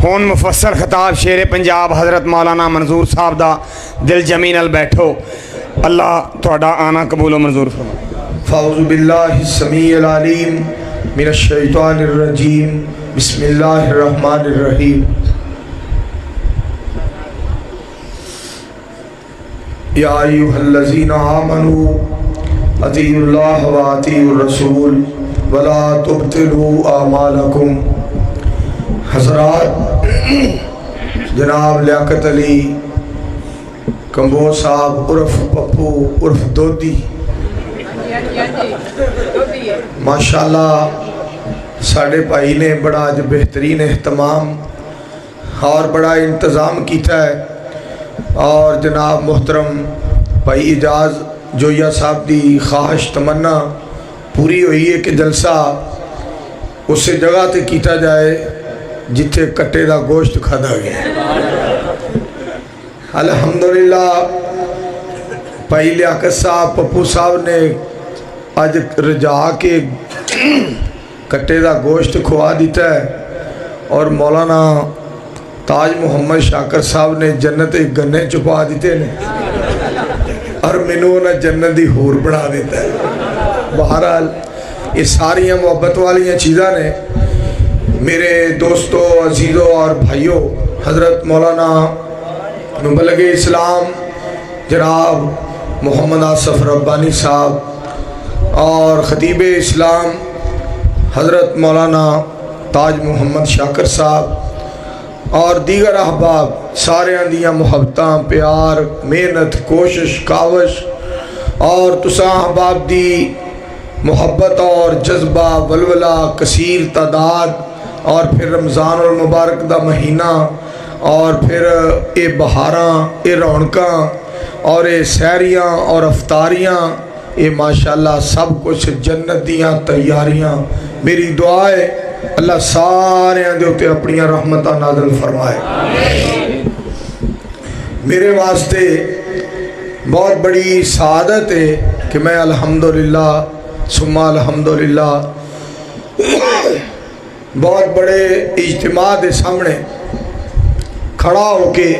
ہون مفسر خطاب شیر پنجاب حضرت مولانا منظور صاحب دا دل جمی نال بیٹھو. اللہ تہاڈا آنا قبول و منظور فرمائے. فاعوذ باللہ السمیع العلیم من الشیطان الرجیم. بسم اللہ الرحمن الرحیم. یا ایھا الذین آمنوا اطیعوا اللہ و اطیعوا الرسول ولا تبطلوا اعمالکم. حضرات، جناب لیاقت علی کمبو صاحب عرف پپو عرف دودی ماشاءاللہ ساڑھے بھائی نے بڑا اج بہترین اہتمام اور بڑا انتظام کیتا ہے. اور جناب محترم بھائی اجاز جویا صاحب دی خواہش تمنا پوری ہوئی ہے کہ جلسہ اس جگہ تے کیتا جائے جتھے کٹے دا گوشت کھادا گیا. الحمدللہ بھائی لیاقت صاحب پپو صاحب نے آج رجا کے کٹے دا گوشت کھوا دیتا ہے اور مولانا تاج محمد شاکر صاحب نے جنت ایک گنے چھپا دیتے ہیں اور منو نے جنت دی حور بنا دیتا ہے. بہرحال یہ ساری محبت والی چیزاں نے. میرے دوستوں، عزیزوں اور بھائیوں، حضرت مولانا مبلغ اسلام جناب محمد آصف ربانی صاحب اور خطیب اسلام حضرت مولانا تاج محمد شاکر صاحب اور دیگر احباب سارے دیاں محبتاں، پیار، محنت، کوشش، کاوش اور تساں احباب دی محبت اور جذبہ، ولولہ، کثیر تعداد اور پھر رمضان المبارک دا مہینہ اور پھر اے بہاراں، اے رونقاں اور اے سحریاں اور افطاریاں، اے ماشاءاللہ سب کچھ جنت دیاں تیاریاں. میری دعا ہے اللہ سارے دے اوتے اپنی رحمتاں نازل فرمائے. میرے واسطے بہت بڑی سعادت ہے کہ میں الحمدللہ ثم الحمدللہ بہت بڑے اجتماع دے سامنے کھڑا ہو کے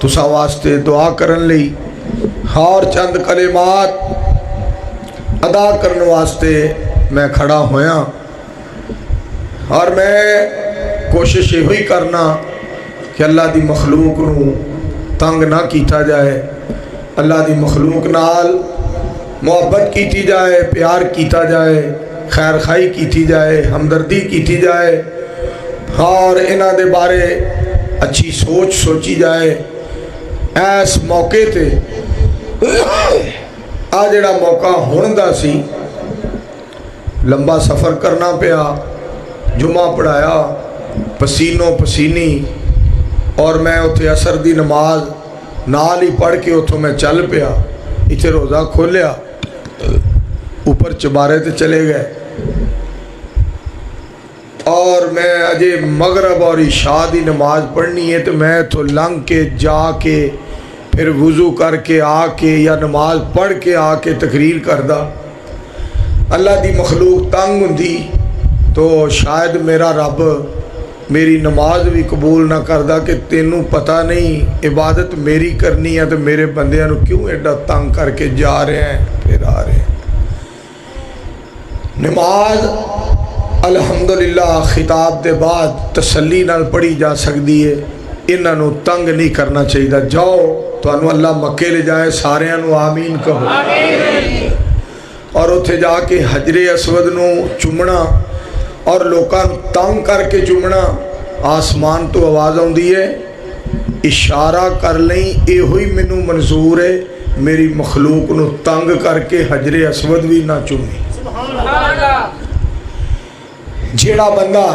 تسا واسطے دعا کرن لئی اور چند کلمات ادا کرنے واسطے میں کھڑا ہویا. اور میں کوشش یہ ہوئی کرنا کہ اللہ دی مخلوق نو تنگ نہ کیتا جائے، اللہ دی مخلوق نال محبت کیتی جائے، پیار کیتا جائے، خیر خائی کیتی جائے، ہمدردی کیتی جائے اور انہاں دے بارے اچھی سوچ سوچی جائے. ایس موقع تے آ جڑا موقع ہون دا سی، لمبا سفر کرنا پیا، جمعہ پڑھایا پسینوں پسینی اور میں اتھے عصر دی نماز نال ہی پڑھ کے اتھوں میں چل پیا. اتھے روزہ کھولیا، اوپر چبارے تے چلے گئے اور میں اجے مغرب اور عشاء دی نماز پڑھنی ہے تو میں تو لنگ کے جا کے پھر وضو کر کے آ کے یا نماز پڑھ کے آ کے تقریر کردہ. اللہ دی مخلوق تنگ ہوندی تو شاید میرا رب میری نماز بھی قبول نہ کردہ کہ تینوں پتہ نہیں عبادت میری کرنی ہے تو میرے بندیاں نو کیوں ایڈا تنگ کر کے جا رہے ہیں پھر آ رہے ہیں. نماز الحمدللہ خطاب دے بعد تسلی نال پڑھی جا سکتی ہے، انہاں نو تنگ نہیں کرنا چاہیے. جاؤ تو اللہ مکے لے جائے، سارے نو آمین کہو. اور اتھے جا کے حجر اسود نو چومنا اور لوکاں تنگ کر کے چومنا، آسمان تو آواز آندی ہے اشارہ کر لیں اے ہوئی منو منظور ہے میری مخلوق نو تنگ کر کے حجر اسود بھی نہ چومی. جیڑا بندہ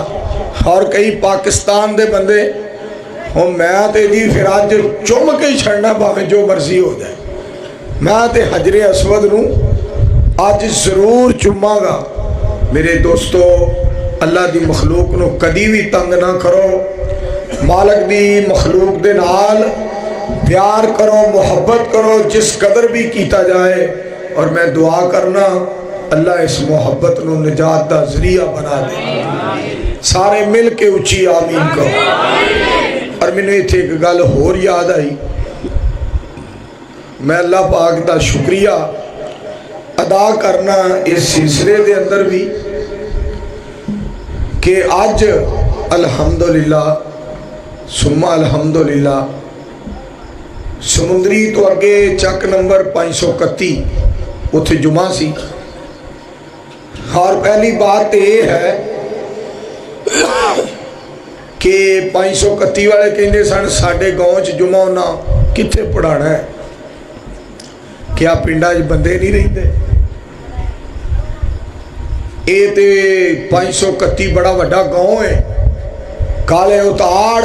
اور کئی پاکستان دے بندے ہوں میں تے جی پھر آج چوم کے ہی چھڑنا باویں جو مرضی ہو جائے، میں تے حجر اسود نو آج ضرور چوماں گا. میرے دوستو، اللہ دی مخلوق نو کدی بھی تنگ نہ کرو، مالک دی مخلوق دے نال پیار کرو، محبت کرو جس قدر بھی کیتا جائے. اور میں دعا کرنا اللہ اس محبت نو نجات دا ذریعہ بنا دے. سارے مل کے اچھی آمین کہو۔ اور میں نے ایک گل اور یاد آئی، میں اللہ پاک دا شکریہ ادا کرنا اس سلسلے دے اندر بھی کہ آج الحمدللہ ثم الحمدللہ سمندری تو اگے چک نمبر 531 اتھے جمعہ سی۔ اور پہلی بات یہ ہے کہ 531 والے کہندے سن ساڈے گاؤں چ جمعہ انہاں کتھے پڑھانا ہے، کیا پنڈا چ بندے نہیں رہندے؟ اے تے 531 بڑا وڈا گاؤں ہے، کالے اتاڑ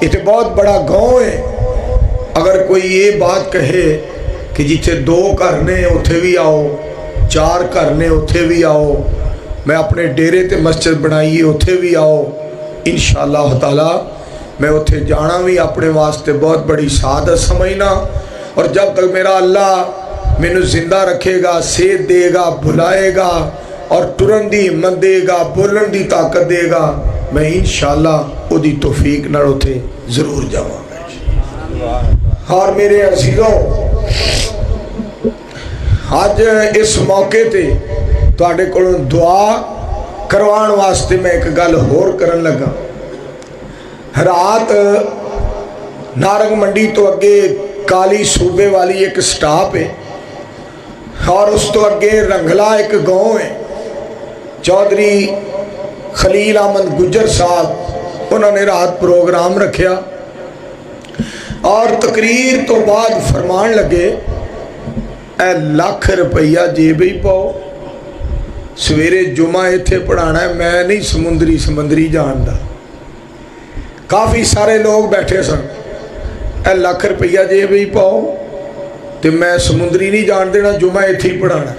یہ تے بہت بڑا گاؤں ہے۔ اگر کوئی یہ بات کہے کہ جتھے 2 گھر نے اتھے بھی آؤ، 4 گھر نے اتھے بھی آؤ، میں اپنے ڈیرے تے مسجد بنائیے اتھے بھی آؤ، انشاءاللہ تعالی میں اتھے جانا بھی اپنے واسطے بہت بڑی سعادت سمجھنا۔ اور جب تک میرا اللہ مینوں زندہ رکھے گا، صحت دے گا، بھلائے گا اور ٹرن دی ہمت دے گا، بولن دی طاقت دے گا، میں انشاءاللہ او دی توفیق نال اتھے ضرور جاواں گا۔ اور میرے عزیزوں، آج اس موقع تے تواڈے کولوں دعا کروان واسطے میں ایک گل ہور کرن لگا۔ رات نارنگ منڈی تو اگے کالی صوبے والی ایک سٹاپ ہے اور اس تو اگے رنگلا ایک گاؤں ہے، چودھری خلیل احمد گجر صاحب انہوں نے رات پروگرام رکھیا اور تقریر تو بعد فرمان لگے اے لاکھ روپیہ جیب ہی پاؤ، سویرے جمعہ ایتھے پڑھانا ہے، میں نہیں سمندری جاندا۔ کافی سارے لوگ بیٹھے سن، اے لاکھ روپیہ جیب ہی پاؤ تے میں سمندری نہیں جان دینا، جمعہ ایتھے ہی پڑھانا۔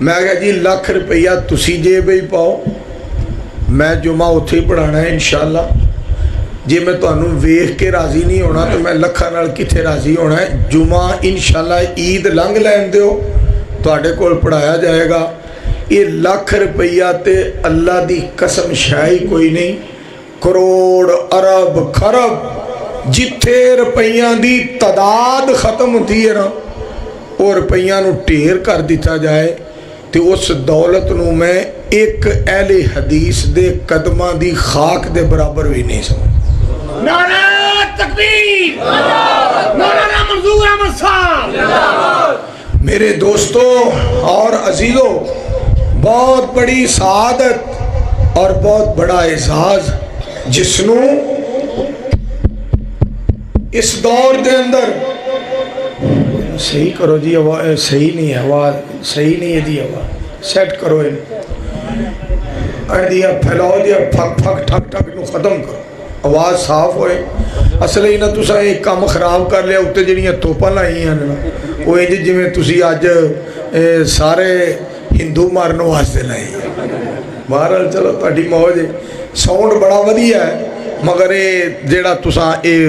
میں کہا جی لاکھ روپیہ تسی جیب ہی پاؤ، میں جمعہ اتھے ہی پڑھانا ہے انشاءاللہ۔ جی میں تو انہوں ویخ کے راضی نہیں ہونا تو میں لکھا نال کتھے راضی ہونا ہے۔ جمعہ انشاءاللہ عید لنگ لین دیو تو آڑے کول پڑھایا جائے گا۔ یہ لاکھ روپیہ تے اللہ دی قسم شاہی کوئی نہیں، کروڑ ارب خرب جتھے روپیہ دی تعداد ختم ہوتی ہے نا وہ روپیہ نو ٹھیر کر دیتا جائے تو اس دولت نو میں ایک اہل حدیث دے قدمہ دی خاک دے برابر بھی نہیں سمجھ۔ نعرہ تکبیر، مولانا منظور احمد صاحب۔ میرے دوستوں اور عزیزوں، بہت بڑی سعادت اور بہت بڑا اعزاز جسنو اس دور دے اندر صحیح کرو جی، آواز صحیح نہیں ہے، آواز صحیح نہیں ہے دی، آواز سیٹ کرو دیا پھیلاؤ دیا، پھک پھک ٹھک ٹھک نو ختم کرو، آواز صاف ہوئے۔ اصل ہی نا تسا ایک کام خراب کر لیا، اتے جڑیاں توپاں لائی ہیں نا وہ انج جویں تسی اج سارے ہندو مارن واسطے لائی ہیں۔ بہرحال چلو تہاڈی موج ہے، ساؤنڈ بڑا ودیا ہے، مگر یہ جڑا تسا یہ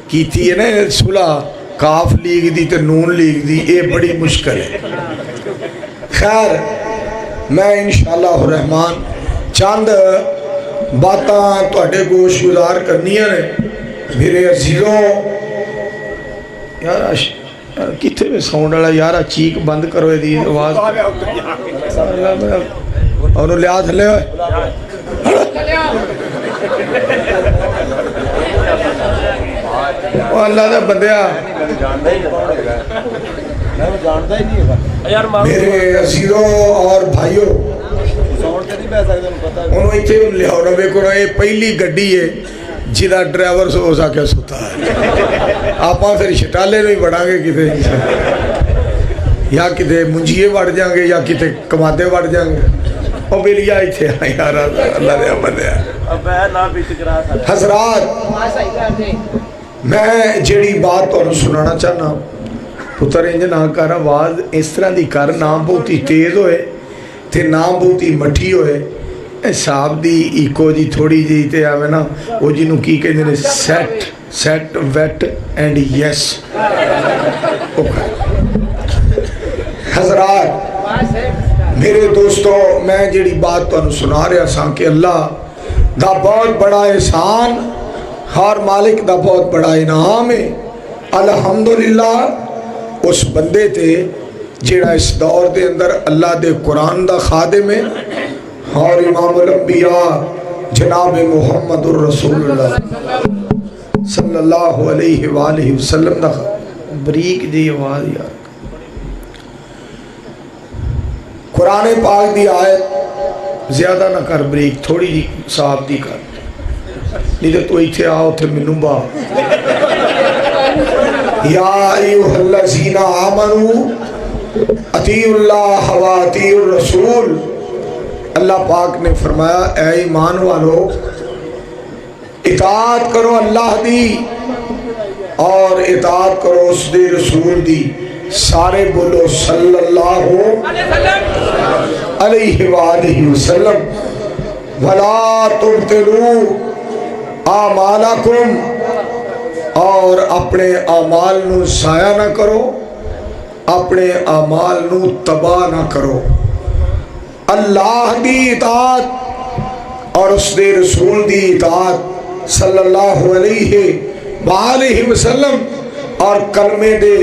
کیتی ہے نا صلح کاف لیگ دی تے نون لیگ دی، یہ بڑی مشکل ہے۔ خیر میں انشاءاللہ الرحمن چند باتاں تواڈے گوش گزار کرنیاں نے میرے عزیزوں۔ یار کتنے میں ساؤنڈ والا یار چیک بند کرو دی آواز، اور لیا تھلے ہوئے اللہ دا بندیا۔ میرے عزیزوں اور بھائیوں، انہوں اتھے لیاؤ نہ بے کو یہ پہلی گڈی ہے جہاں ڈرائیور ہو سکے ستا ہے، آپ پھر شٹالے نہیں بڑھا گے کتے یا کتے منجیے بڑھ جائیں گے یا کتے کمادے بڑھ جائیں گے۔ اور میری آئی تھے یار اللہ دے بندے حضرات، میں جیڑی بات اور سنانا چاہنا پتر انج نہ کر، آواز اس طرح دی کر نہ بہت ہی تیز ہوئے تے نہ بہت ہی مٹھی ہوئے، صاحب دی ایکو جی تھوڑی جی تے آوے نا وہ جنہوں کی کہتے ہیں سیٹ ویٹ اینڈ یس۔ حضرات میرے دوستو میں جڑی بات تو سنا رہا سا کہ اللہ دا بہت بڑا احسان ہر مالک دا بہت بڑا انعام ہے الحمدللہ اس بندے تے جڑا اس دور دے اندر اللہ دے قرآن دا خادم ہے اور امام الانبیاء جناب محمد الرسول اللہ صلی اللہ علیہ وآلہ وسلم دا بریک دی آواز یار قرآن پاک دی آیت زیادہ نہ کر بریک تھوڑی جی صاحب دی کر نہیں تو ایتھے آؤ تھے منوبا یا ایوہ الذین آمنوا اطیعوا اللہ و اطیعوا الرسول اللہ پاک نے فرمایا اے ایمان والو اطاعت کرو اللہ دی اور اطاعت کرو اس دے رسول دی سارے بولو صلی اللہ علیہ وآلہ وسلم وَلَا تُبْتِلُوا اعمالکم اور اپنے اعمال نو ضائع نہ کرو اپنے اعمال نو تباہ نہ کرو اللہ دی اطاعت اور اس دے رسول دی اطاعت صلی اللہ علیہ وآلہ وسلم اور کلمے دے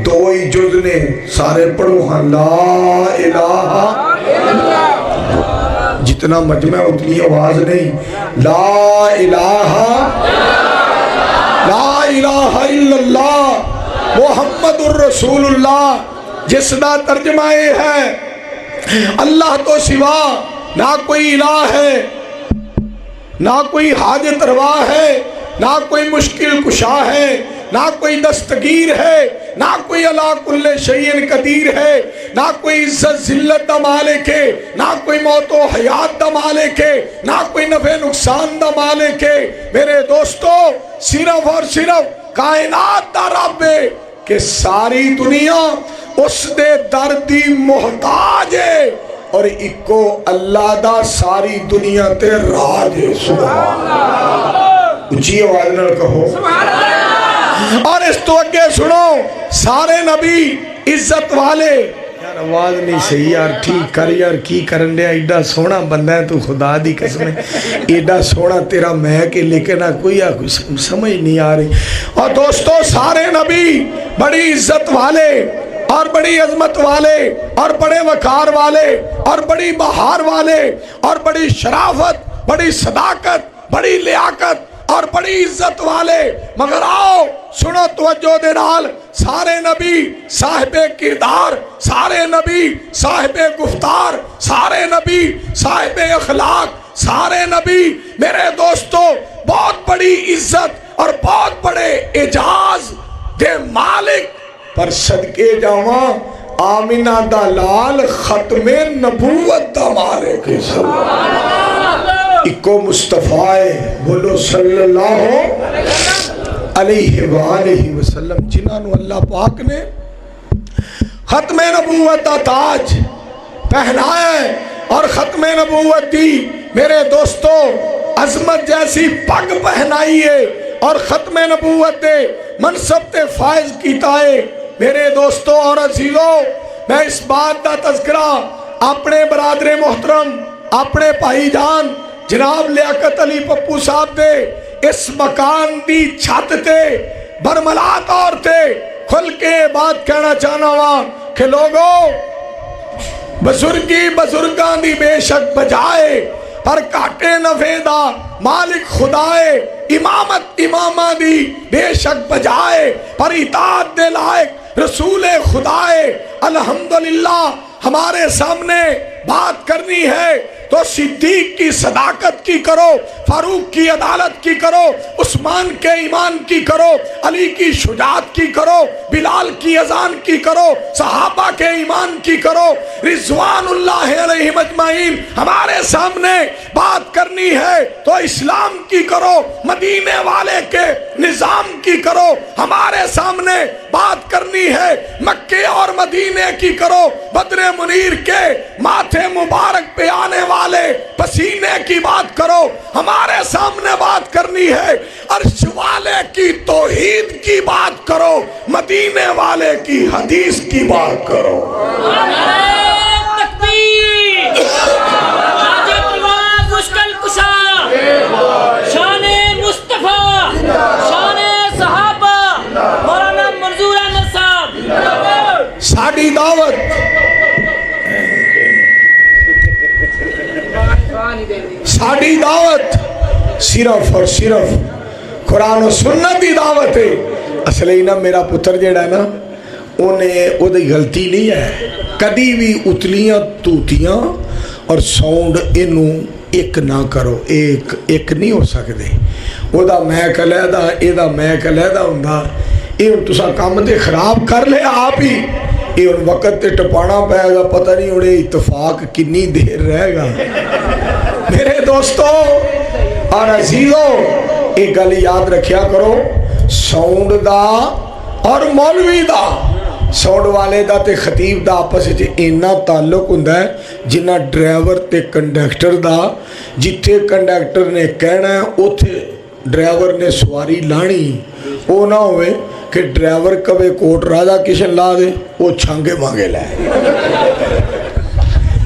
دو ہی جز نے سارے پڑھو ہاں لا الہ جتنا مجمع اتنی آواز نہیں لا الہ الا اللہ محمد الرسول اللہ جس دا ترجمہ یہ ہے اللہ تو سوا نہ کوئی الہ ہے نہ کوئی حاجت روا ہے نہ کوئی مشکل کشا ہے نہ کوئی دستگیر ہے نہ کوئی علا کل شیء قدیر ہے نہ کوئی عزت ذلت دا مالک ہے نہ کوئی موت و حیات دا مالک ہے نہ کوئی نفع نقصان دا مالک ہے میرے دوستو صرف اور صرف کائنات دا رب ہے کہ ساری دنیا اس دے دردی محتاج ہے اور اکو اللہ دا ساری دنیا تے راج ہے سبحان اللہ اچھی آواز نہ کہو اور اس تو اگے سنو سارے نبی عزت والے یار آواز نہیں صحیح یار ٹھیک کر یار کی کرن دیا ایڈا سونا بندہ ہے تو خدا دی قسم ہے ایڈا سونا تیرا میں کہ لیکن کوئی سمجھ نہیں آ رہی اور دوستو سارے نبی بڑی عزت والے اور بڑی عظمت والے اور بڑے وقار والے اور بڑی بہار والے اور بڑی شرافت بڑی صداقت بڑی لیاقت اور بڑی عزت والے مگر آؤ سنو توجہ دے نال سارے نبی صاحب کردار سارے نبی صاحب گفتار سارے نبی صاحب اخلاق سارے نبی میرے دوستو بہت بڑی عزت اور بہت بڑے اعجاز دے مالک پر صدقے جاواں آمینہ دا لال ختم نبوت دا مالک سبحان اللہ اکو مصطفیٰ بولو صلی اللہ علیہ وآلہ وسلم جنہوں اللہ پاک نے ختم نبوت دا تاج پہنایا ہے اور ختم نبوت دی میرے دوستو عظمت جیسی پگ پہنائی ہے اور ختم نبوت دے منصب تے فائز کیتا ہے میرے دوستو اور عزیزو میں اس بات دا تذکرہ اپنے برادر محترم اپنے بھائی جان جناب لیاقت علی پپو صاحب دے اس مکان دی چھت تے برملا طور تے کھل کے بات کہنا چاہنا ہوا کہ لوگوں بزرگی بزرگان دی بے شک بجائے پر کاٹے نفے دا مالک خدائے امامت امامہ دی بے شک بجائے پر اطاعت دے لائق رسول خدائے الحمدللہ ہمارے سامنے بات کرنی ہے تو صدیق کی صداقت کی کرو فاروق کی عدالت کی کرو عثمان کے ایمان کی کرو علی کی شجاعت کی کرو بلال کی اذان کی کرو صحابہ کے ایمان کی کرو رضوان اللہ علیہ مجمعین ہمارے سامنے بات کرنی ہے تو اسلام کی کرو مدینے والے کے نظام کی کرو ہمارے سامنے بات کرنی ہے مکے اور مدینے کی کرو بدر منیر کے ماتھے مبارک پہ آنے والے پسینے کی بات کرو ہمارے سامنے بات کرنی ہے عرش والے کی توحید کی بات کرو مدینے والے کی حدیث کی بات کرو साड़ी दावत सिर्फ और सिर्फ कुरान और सुन्नत की दावत है। असली ना मेरा पुत्र जेड़ा ना उन्हें उहदी गलती नहीं है, कदी भी उतलियां तूतियां और साउंड इनू एक ना करो, एक नहीं हो सकते। ओदा मैक अलहदा एदा मैक अलहदा हुंदा, ये हुण तुसां काम ते खराब कर लिया आप ही, ये हुण वक्त ते टपाना पैगा, पता नहीं हुण इतफाक कितनी देर रहेगा। मेरे दोस्तों और अजीजों एक गल याद रखिया करो, साउंड दा और मौलवी दा, साउंड वाले दा ते खतीब दा आपस विच इन्ना ताल्लुक हुंदा है जिन्ना ड्राइवर ते कंडक्टर दा। जिथे कंडक्टर ने कहना है उथे ड्राइवर ने सवारी लानी, वो ना होवे कि ड्राइवर कवे कोट राधा किशन ला दे, वो छांगे मांगे लाए।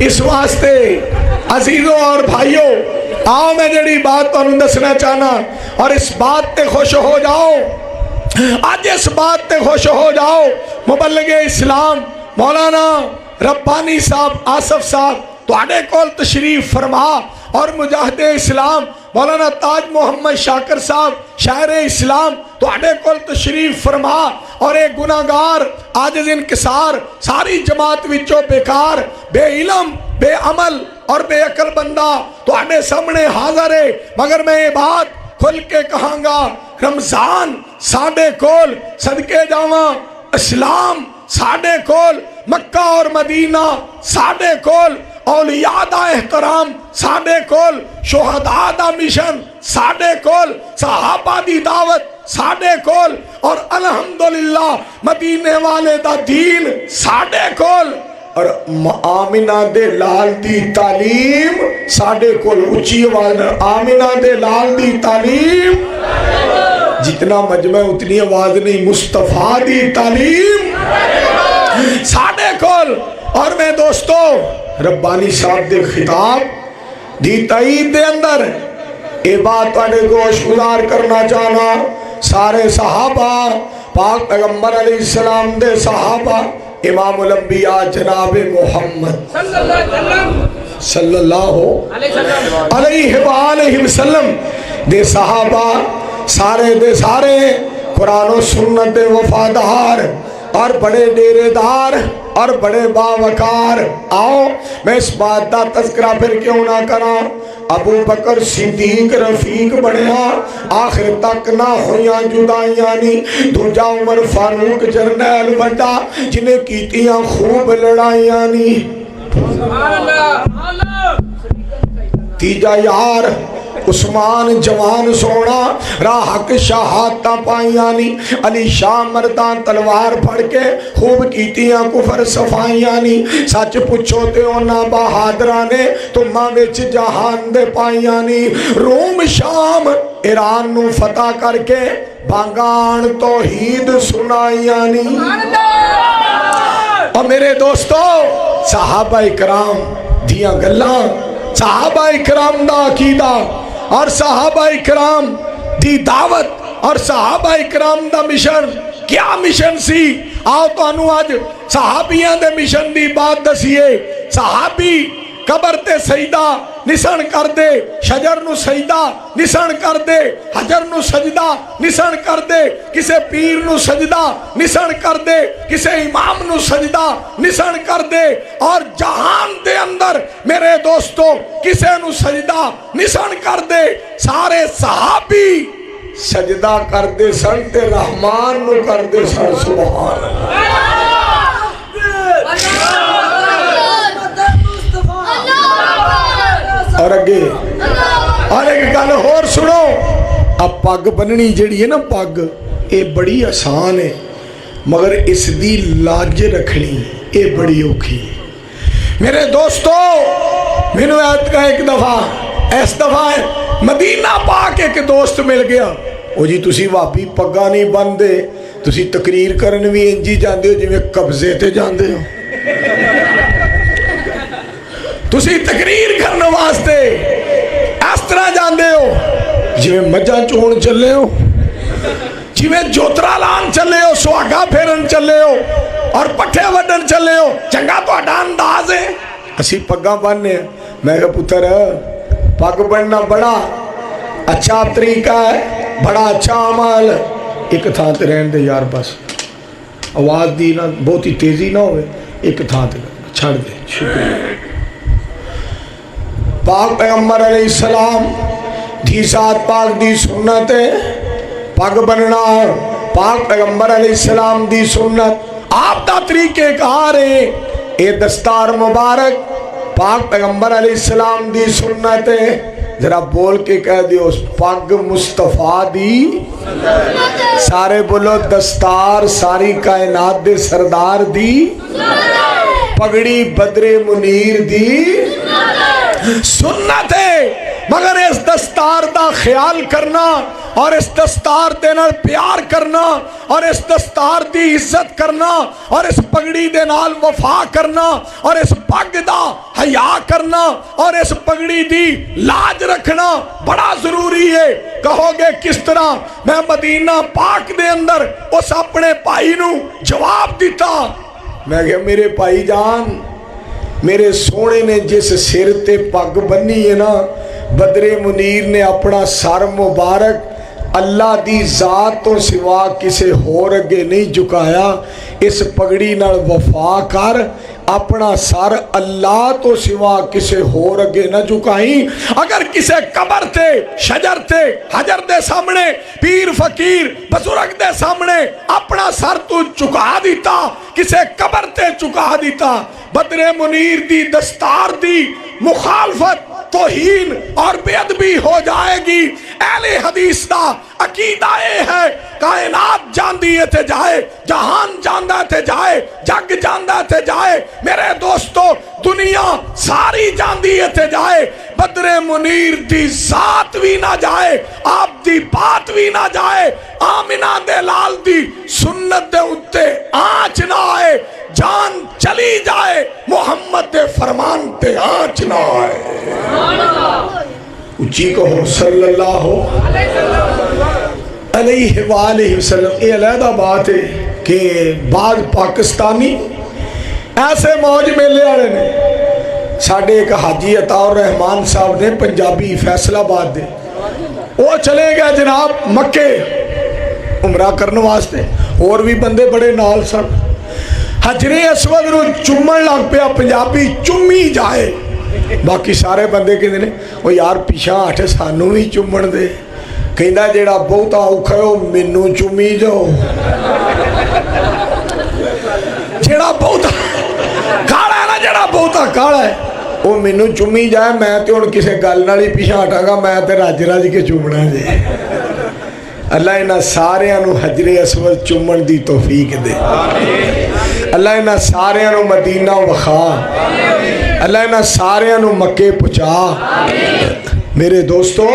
इस वास्ते अजीजों और भाइयों, आओ मैं जड़ी बात तुहानू दसना चाहना और इस बात ते खुश हो जाओ, आज इस बात पे खुश हो जाओ। मुबल्लिगे इस्लाम मौलाना रब्बानी साहब आसफ साहब तुहाडे कोल तशरीफ फरमा और मुजाहिदे इस्लाम मौलाना ताज मोहम्मद शाकर साहब शायर इस्लाम तुहाडे कोल तशरीफ फरमा और एक गुनाहगार आजिज़ इंकिसार सारी जमात विचों बेकार बेइलम बेअमल और बेअकल बंदा तुहाडे सामने हाज़र है। मगर मैं ये बात खुल के कहांगा, रमजान साडे कोल सदके जावा, इस्लाम साडे कोल, मक्का और मदीना साडे कोल, औलिया दा एहतराम साडे कोल, शुहदा दा मिशन साडे कोल, सहाबा दी दावत साडे कोल और अल्हम्दुलिल्लाह मदीने वाले दा दीन साडे कोल और आमिना दे लाल दी तालीम साडे कोल। उच्ची आवाज में आमिना दे लाल दी तालीम, जितना मजमा उतनी आवाज नहीं, मुस्तफा दी तालीम साडे कोल। और मैं दोस्तों रब्बानी साहब दे खिताब दी तईद दे अंदर ये बात तुहाडे गोशगुजार करना चाहना, सारे सहाबा पाक पैगंबर अलैहिस्सलाम दे सहाबा इमामुल अंबिया जनाब मोहम्मद सल्लल्लाहु अलैहि वसल्लम दे सहाबा सारे दे सारे कुरान और सुन्नत दे वफादार और बड़े डेरेदार और बड़े बावकार। आओ मैं इस बात का तज़किरा फिर क्यों ना करा, अबू बकर सिद्दीक रफीक बनया, आखिर तक ना होया जुदाइयां नी, दूजा उमर फारूक जरनैल बड़ा जिन्हें कीतियां खूब लड़ाइयां नी, तीजा यार उस्मान जवान सोना राह हक शहादतां पाइयां नी, अली शाह मर्दां तलवार फड़ के खूब कीतियां कुफर सफाइयां नी, सच पुछो ते उन्हां बहादरां ने तुमां विच जहान दे पाइयां नी, रोम शाम ईरान नू फतह करके बांगान तौहीद सुनाइयां नी। और मेरे दोस्तों सहाबा इकराम दियां गल्लां, सहाबा इकराम दा अकीदा और सहाबा इकराम दी दावत और सहाबा इकराम दा मिशन क्या मिशन सी। आओ तुहानू अज सहाबियां दे मिशन दी बात दसीए। सहाबी कबर ते सजदा निसण कर दे, शजर नू सजदा निसण कर दे, हजर नू सजदा निसण कर दे, किसे पीर नू सजदा निसण कर दे, किसे इमाम नू सजदा निसण कर दे, और जहान दे अंदर मेरे दोस्तों किसे नू सजदा निसण कर दे। सारे सहाबी सजदा कर दे सन ते रहमान नू कर दे सन। सुभान अल्लाह। और अगे और एक गल होर सुनो, अब पग बननी जिहड़ी है ना, पग ये बड़ी आसान है, मगर इसकी लाज रखनी ये बड़ी औखी है। मेरे दोस्तों मैनू एक दफा इस दफा मदीना पाक एक दोस्त मिल गया, ओ जी तुसी भाभी पग्गा नहीं बनते, तुसी तकरीर करन भी इंज ही जांदे हो जिवें कब्जे ते जांदे हो, तुसी तकरीर करने वास्ते इस तरह जाते हो जिवें मझां चोण चले हो, जिवें जोतरा लान चले हो, सुहागा फेरन चले हो और पट्ठे वड्डन चले हो। चंगा तुहाडा अंदाज है, असी पग्गां बन्नने। मैं कहा पुत्तर پگ بننا بڑا اچھا طریقہ ہے، بڑا اچھا عمل. ایک تھان تے رہن دے یار، بس آواز دی نہ بہت ہی تیزی نہ ہوئے، ایک تھان تے چھڑ دے. شکریہ. پاک پیغمبر علیہ السلام دی ذات پاک دی سنت ہے پگ بننا. پاک پیغمبر علیہ السلام دی سنت آپ دا طریقے کار ہے. اے دستار مبارک پاک پیغمبر علیہ السلام دی سنت ہے. ذرا بول کے کہہ دیو پگ مصطفیٰ دی. سارے بولو دستار ساری کائنات دے سردار دی. پگڑی بدر منیر دی سنت ہے. مگر اس دستار دا خیال کرنا اور اس دستار دے نال پیار کرنا اور اس دستار دی عزت کرنا اور اس پگڑی دے نال وفا کرنا اور اس پگ دا حیا کرنا اور اس پگڑی دی لاج رکھنا بڑا ضروری ہے. کہو گے کس طرح؟ میں مدینہ پاک دے اندر اس اپنے بھائی نو جواب دیتا. میں کہ میرے بھائی جان، میرے سونے نے جس سر تے پگ بنی ہے نا، بدر منیر نے اپنا سر مبارک اللہ دی ذات تو سوا کسے ہور اگے نہیں جھکایا. اس پگڑی نال وفا کر، اپنا سر اللہ تو سوا کسے ہور اگے نہ جھکائیں. اگر کسے قبر تے، شجر تے، حجر دے سامنے، پیر فقیر بزرگ دے سامنے اپنا سر تو چکا دیتا، کسے قبر تے چکا دیتا، بدر منیر دی دستار دی مخالفت، توہین اور بے ادبی ہو جائے گی. اہل حدیث دا عقیدہ یہ ہے کائنات جاندی ہے تے جائے، جہان جاندہ تے جائے، جگ جاندہ تے جائے. میرے دوستو دنیا ساری جاندی ہے تے جائے، بدر منیر دی ذات بھی نہ جائے، آپ دی بات بھی نہ جائے، آمنہ دے لال دی سنت دے اتے آنچ نہ آئے. جان چلی جائے محمد دے فرمان تے آنچ نہ آئے. اچھی کہو صلی اللہ علیہ وآلہ وسلم. یہ علیحدہ بات ہے کہ بعض پاکستانی ایسے موج میلے والے نے. ساڑھے ایک حاجی عطاء الرحمان صاحب نے پنجابی فیصل آباد دے، وہ چلے گئے جناب مکے عمرہ کرنے واسطے، اور بھی بندے بڑے نال سن. حجر اسود نو چومن لگ پیا، پنجابی چومی جائے. باقی سارے بندے کہندے نے وہ یار پیچھا ہٹ سانو بھی چومن دے. کہندا جیڑا بہتا اوکھا ہے وہ مینوں چومی جاؤ. جیڑا بہتا کالا ہے نا، جیڑا بہتا کالا ہے وہ مینوں چومی جائے. میں تے ہن کسے گل نال ہی پیچھا ہٹاں گا، میں تے رج رج کے چومنا جے. اللہ انہاں ساریاں نو حجر اسود چومن دی توفیق دے. اللہ انہاں ساریاں نو مدینہ وخا. اللہ انہاں ساریاں نو مکے پہنچا. میرے دوستو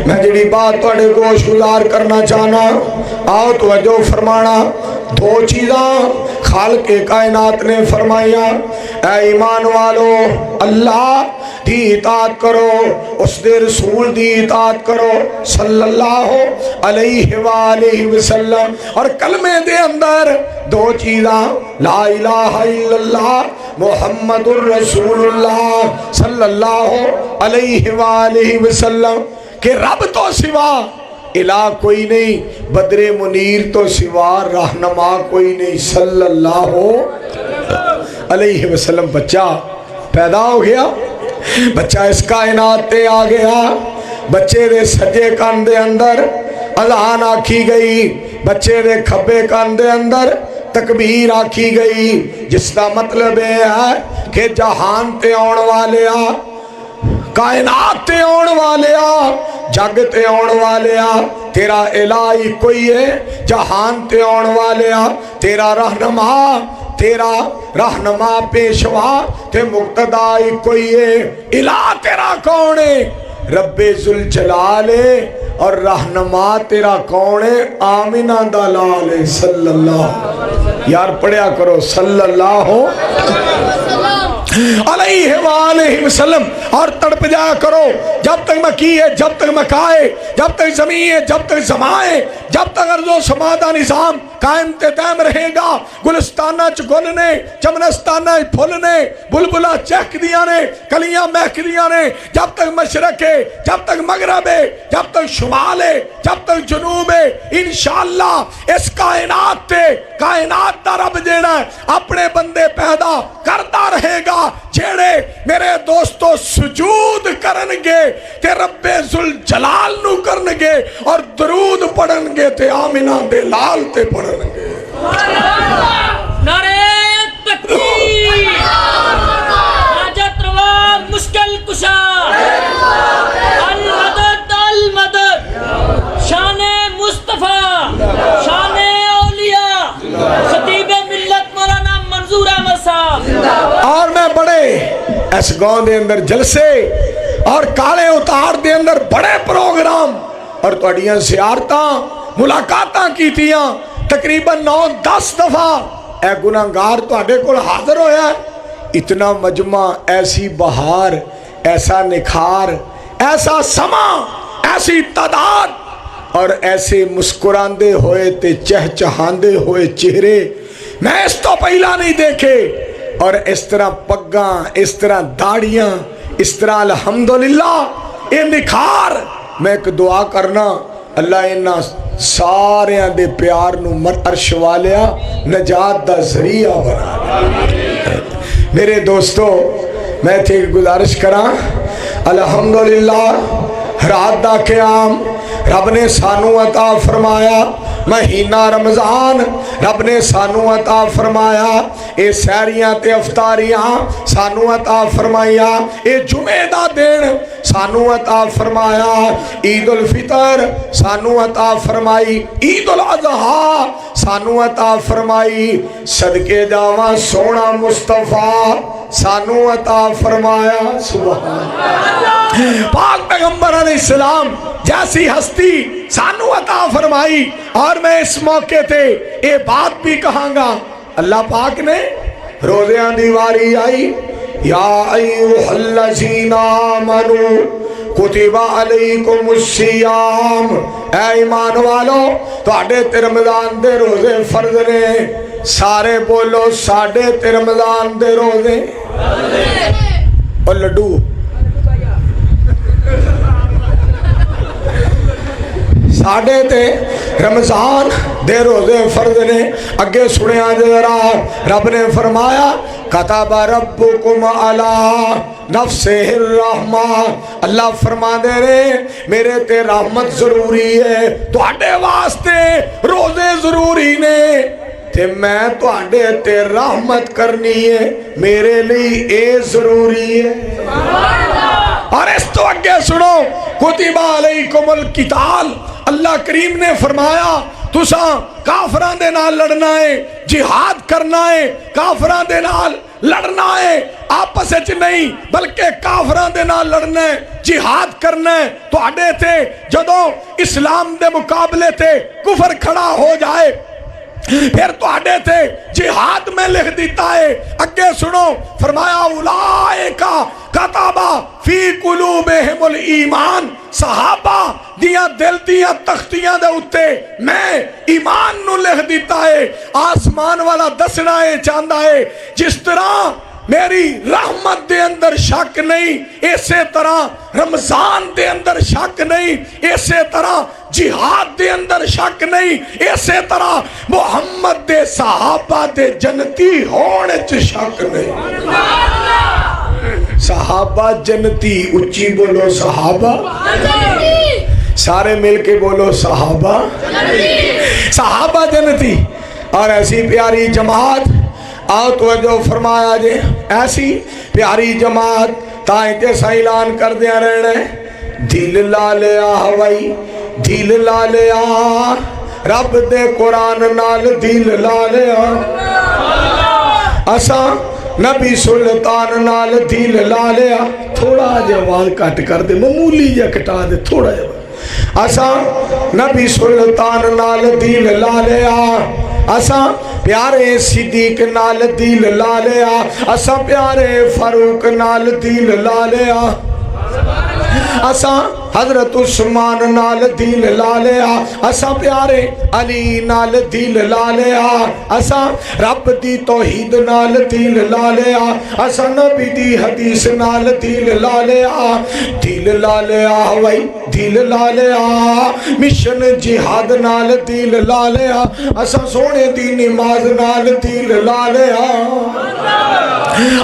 میں جڑی بات تواڈے گوش گزار کرنا چاہنا، آؤ توجہ فرمانا. دو چیزاں خالق کائنات نے فرمائیاں، اے ایمان والو اللہ دی اطاعت کرو، اس دے رسول دی اطاعت کرو صلی اللہ علیہ وآلہ وسلم. اور کلمے دے اندر دو چیزاں، لا الہ الا اللہ محمد الرسول اللہ صلی اللہ علیہ وآلہ وسلم، کہ رب تو سوا الہ کوئی نہیں، بدر منیر تو سوا رہنما کوئی نہیں صلی اللہ علیہ وسلم. بچہ پیدا ہو گیا، بچہ اس کائنات تے آ گیا. بچے دے سجے کان دے اندر اذان آکھی گئی، بچے دے کھبے کان دے اندر تکبیر آکھی گئی، جس کا مطلب ہے کہ جہان تے آن والے آ، کائنات تے آن والے آ، جگ تے آن والے آ، تیرا الہی کوئی ہے. جہان تے آن والے آ، تیرا رہنما پیشوا تے مقتدائی کوئی ہے. الہ تیرا کون ہے؟ رب ذوالجلال ہے. اور رہنما تیرا کون ہے؟ آمنہ دا لال ہے صلی اللہ. یار پڑھیا کرو صلی اللہ علیہ وآلہ وسلم. اور تڑپ جایا کرو جب تک مکی ہے، جب تک مکائے، جب تک زمین ہے، جب تک زمائے، جب تک ارض و سما دا نظام قائم تے دائم رہے گا. گلستانہ چ گل نے, چمنستانہ پھل نے, بلبلا چہک دیاں نے, کلیاں مہک دیاں نے. جب تک مشرق ہے, جب تک مغرب ہے, جب تک شمال ہے, جب تک جنوب ہے, انشاءاللہ اس کائنات تے کائنات دا رب جیڑا ہے اپنے بندے پیدا کرتا رہے گا جیڑے میرے دوستو سجود کرنگے تے رب ذوالجلال نو کرنگے اور درود پڑھنگے تے آمینہ دے لال تے پڑھنگے. نعرہ تکبیر, حاجت روا مشکل کشا, المدد المدد, شان مصطفیٰ, شان اولیاء, خطیب ملت مولانا منظور احمد صاحب. اور میں بڑے اس گاؤں دے اندر جلسے اور کالے اتار دے اندر بڑے پروگرام اور تواڈیاں زیارتاں ملاقاتاں کیتیاں تقریباً 9-10 دفعہ. اے گناہگار تواڈے کول حاضر ہویا ہے. اتنا مجمع, ایسی بہار, ایسا نکھار, ایسا سما, ایسی تعداد اور ایسے مسکراندے ہوئے تے چہچہاندے ہوئے چہرے میں اس تو پہلا نہیں دیکھے. اور اس طرح پگاں, اس طرح داڑیاں, اس طرح الحمدللہ یہ نکھار. میں ایک دعا کرنا, اللہ انہاں ساریاں دے پیار نو عرش والیا نجات دا ذریعہ بنا دے. میرے دوستو میں تھے گزارش کراں, الحمدللہ رات دا قیام رب نے سانو عطا فرمایا, مہینہ رمضان رب نے سانو عطا فرمایا, اے سہریاں تے افطاریاں سانو عطا فرمایا, اے جمعہ دا دن سانو عطا فرمایا, عید الفطر سانو عطا فرمائی, عید الاضحیٰ سانو عطا فرمائی. صدقے جاواں سونا مصطفیٰ سانو عطا فرمایا. سبحان اللہ. پاک پیغمبر علیہ السلام جیسی ہستی سانو عطا فرمائی. اور میں اس موقع تے یہ بات بھی کہاں گا, اللہ پاک نے روزیاں دیواری آئی, یا ایوہ الذین آمنوا کتب علیکم الصیام, اے ایمان والو تواڈے تے رمضان دے روزے فرض نے. سارے بولو ساڈے تے رمضان دے روزے. اور لڈو ساڈے تے رمضان دے روزے فرض نے. اگے سنیا ذرا, رب نے فرمایا کتب ربکم علی نفسہ الرحمہ, اللہ فرما دے رہے میرے تے رحمت ضروری ہے, تواڈے واسطے روزے ضروری نے, تے میں تواڈے تے رحمت کرنی ہے, میرے لیے اے ضروری ہے. اور اس تو اگے سنو, کتب علیکم القتال, اللہ کریم نے فرمایا تساں کافراں دے نال لڑنا ہے, جہاد کرنا ہے, کافراں دے نال لڑنا ہے, آپس وچ نہیں بلکہ کافراں دے نال لڑنا ہے, جہاد کرنا ہے. تواڈے تے جدوں اسلام دے مقابلے تے کفر کھڑا ہو جائے پھر تواڈے تے جہاد میں لکھ دیتا ہے. اگے سنو, فرمایا اولائکا کتب فی قلوبہم الایمان, صحابہ دیاں دل دیاں تختیاں دے اتے میں ایمان نو لکھ دیتا ہے. آسمان والا دسنا ہے چاہتا ہے جس طرح میری رحمت دے اندر شک نہیں, اسی طرح رمضان دے اندر شک نہیں, اسی طرح جہاد دے اندر شک نہیں, اسی طرح محمد دے صحابہ دے جنتی ہونے چ شک نہیں. صحابہ جنتی, اچھی بولو صحابہ, سارے مل کے بولو صحابہ, صحابہ جنتی. اور ایسی پیاری جماعت آؤ توجہ فرمایا جے, ایسی پیاری جماعت تائیں کے سا اعلان کر دیا رہنے, دل لا لیا ہوائی, دل لا لیا رب دے قرآن نال, دل لا لیا اساں نبی سلطان نال, دل لا لیا. تھوڑا جوال کٹ کر دے, معمولی جا کٹا دے, تھوڑا جوال. اساں نبی سلطان نال دل لا لیا, اساں پیارے صدیق نال دل لا لیا, اساں پیارے فاروق نال دل لا لیا, اساں حضرت عثمان نال دل لا لیا اساں پیارے علی نال دل لا لیا اساں رب دی توحید نال دل لا لیا اساں نبی دی حدیث نال دل لا لیا وئی دل لا لیا مشن جہاد نال دل لا لیا اساں سونے دی نماز نال دل لا لیا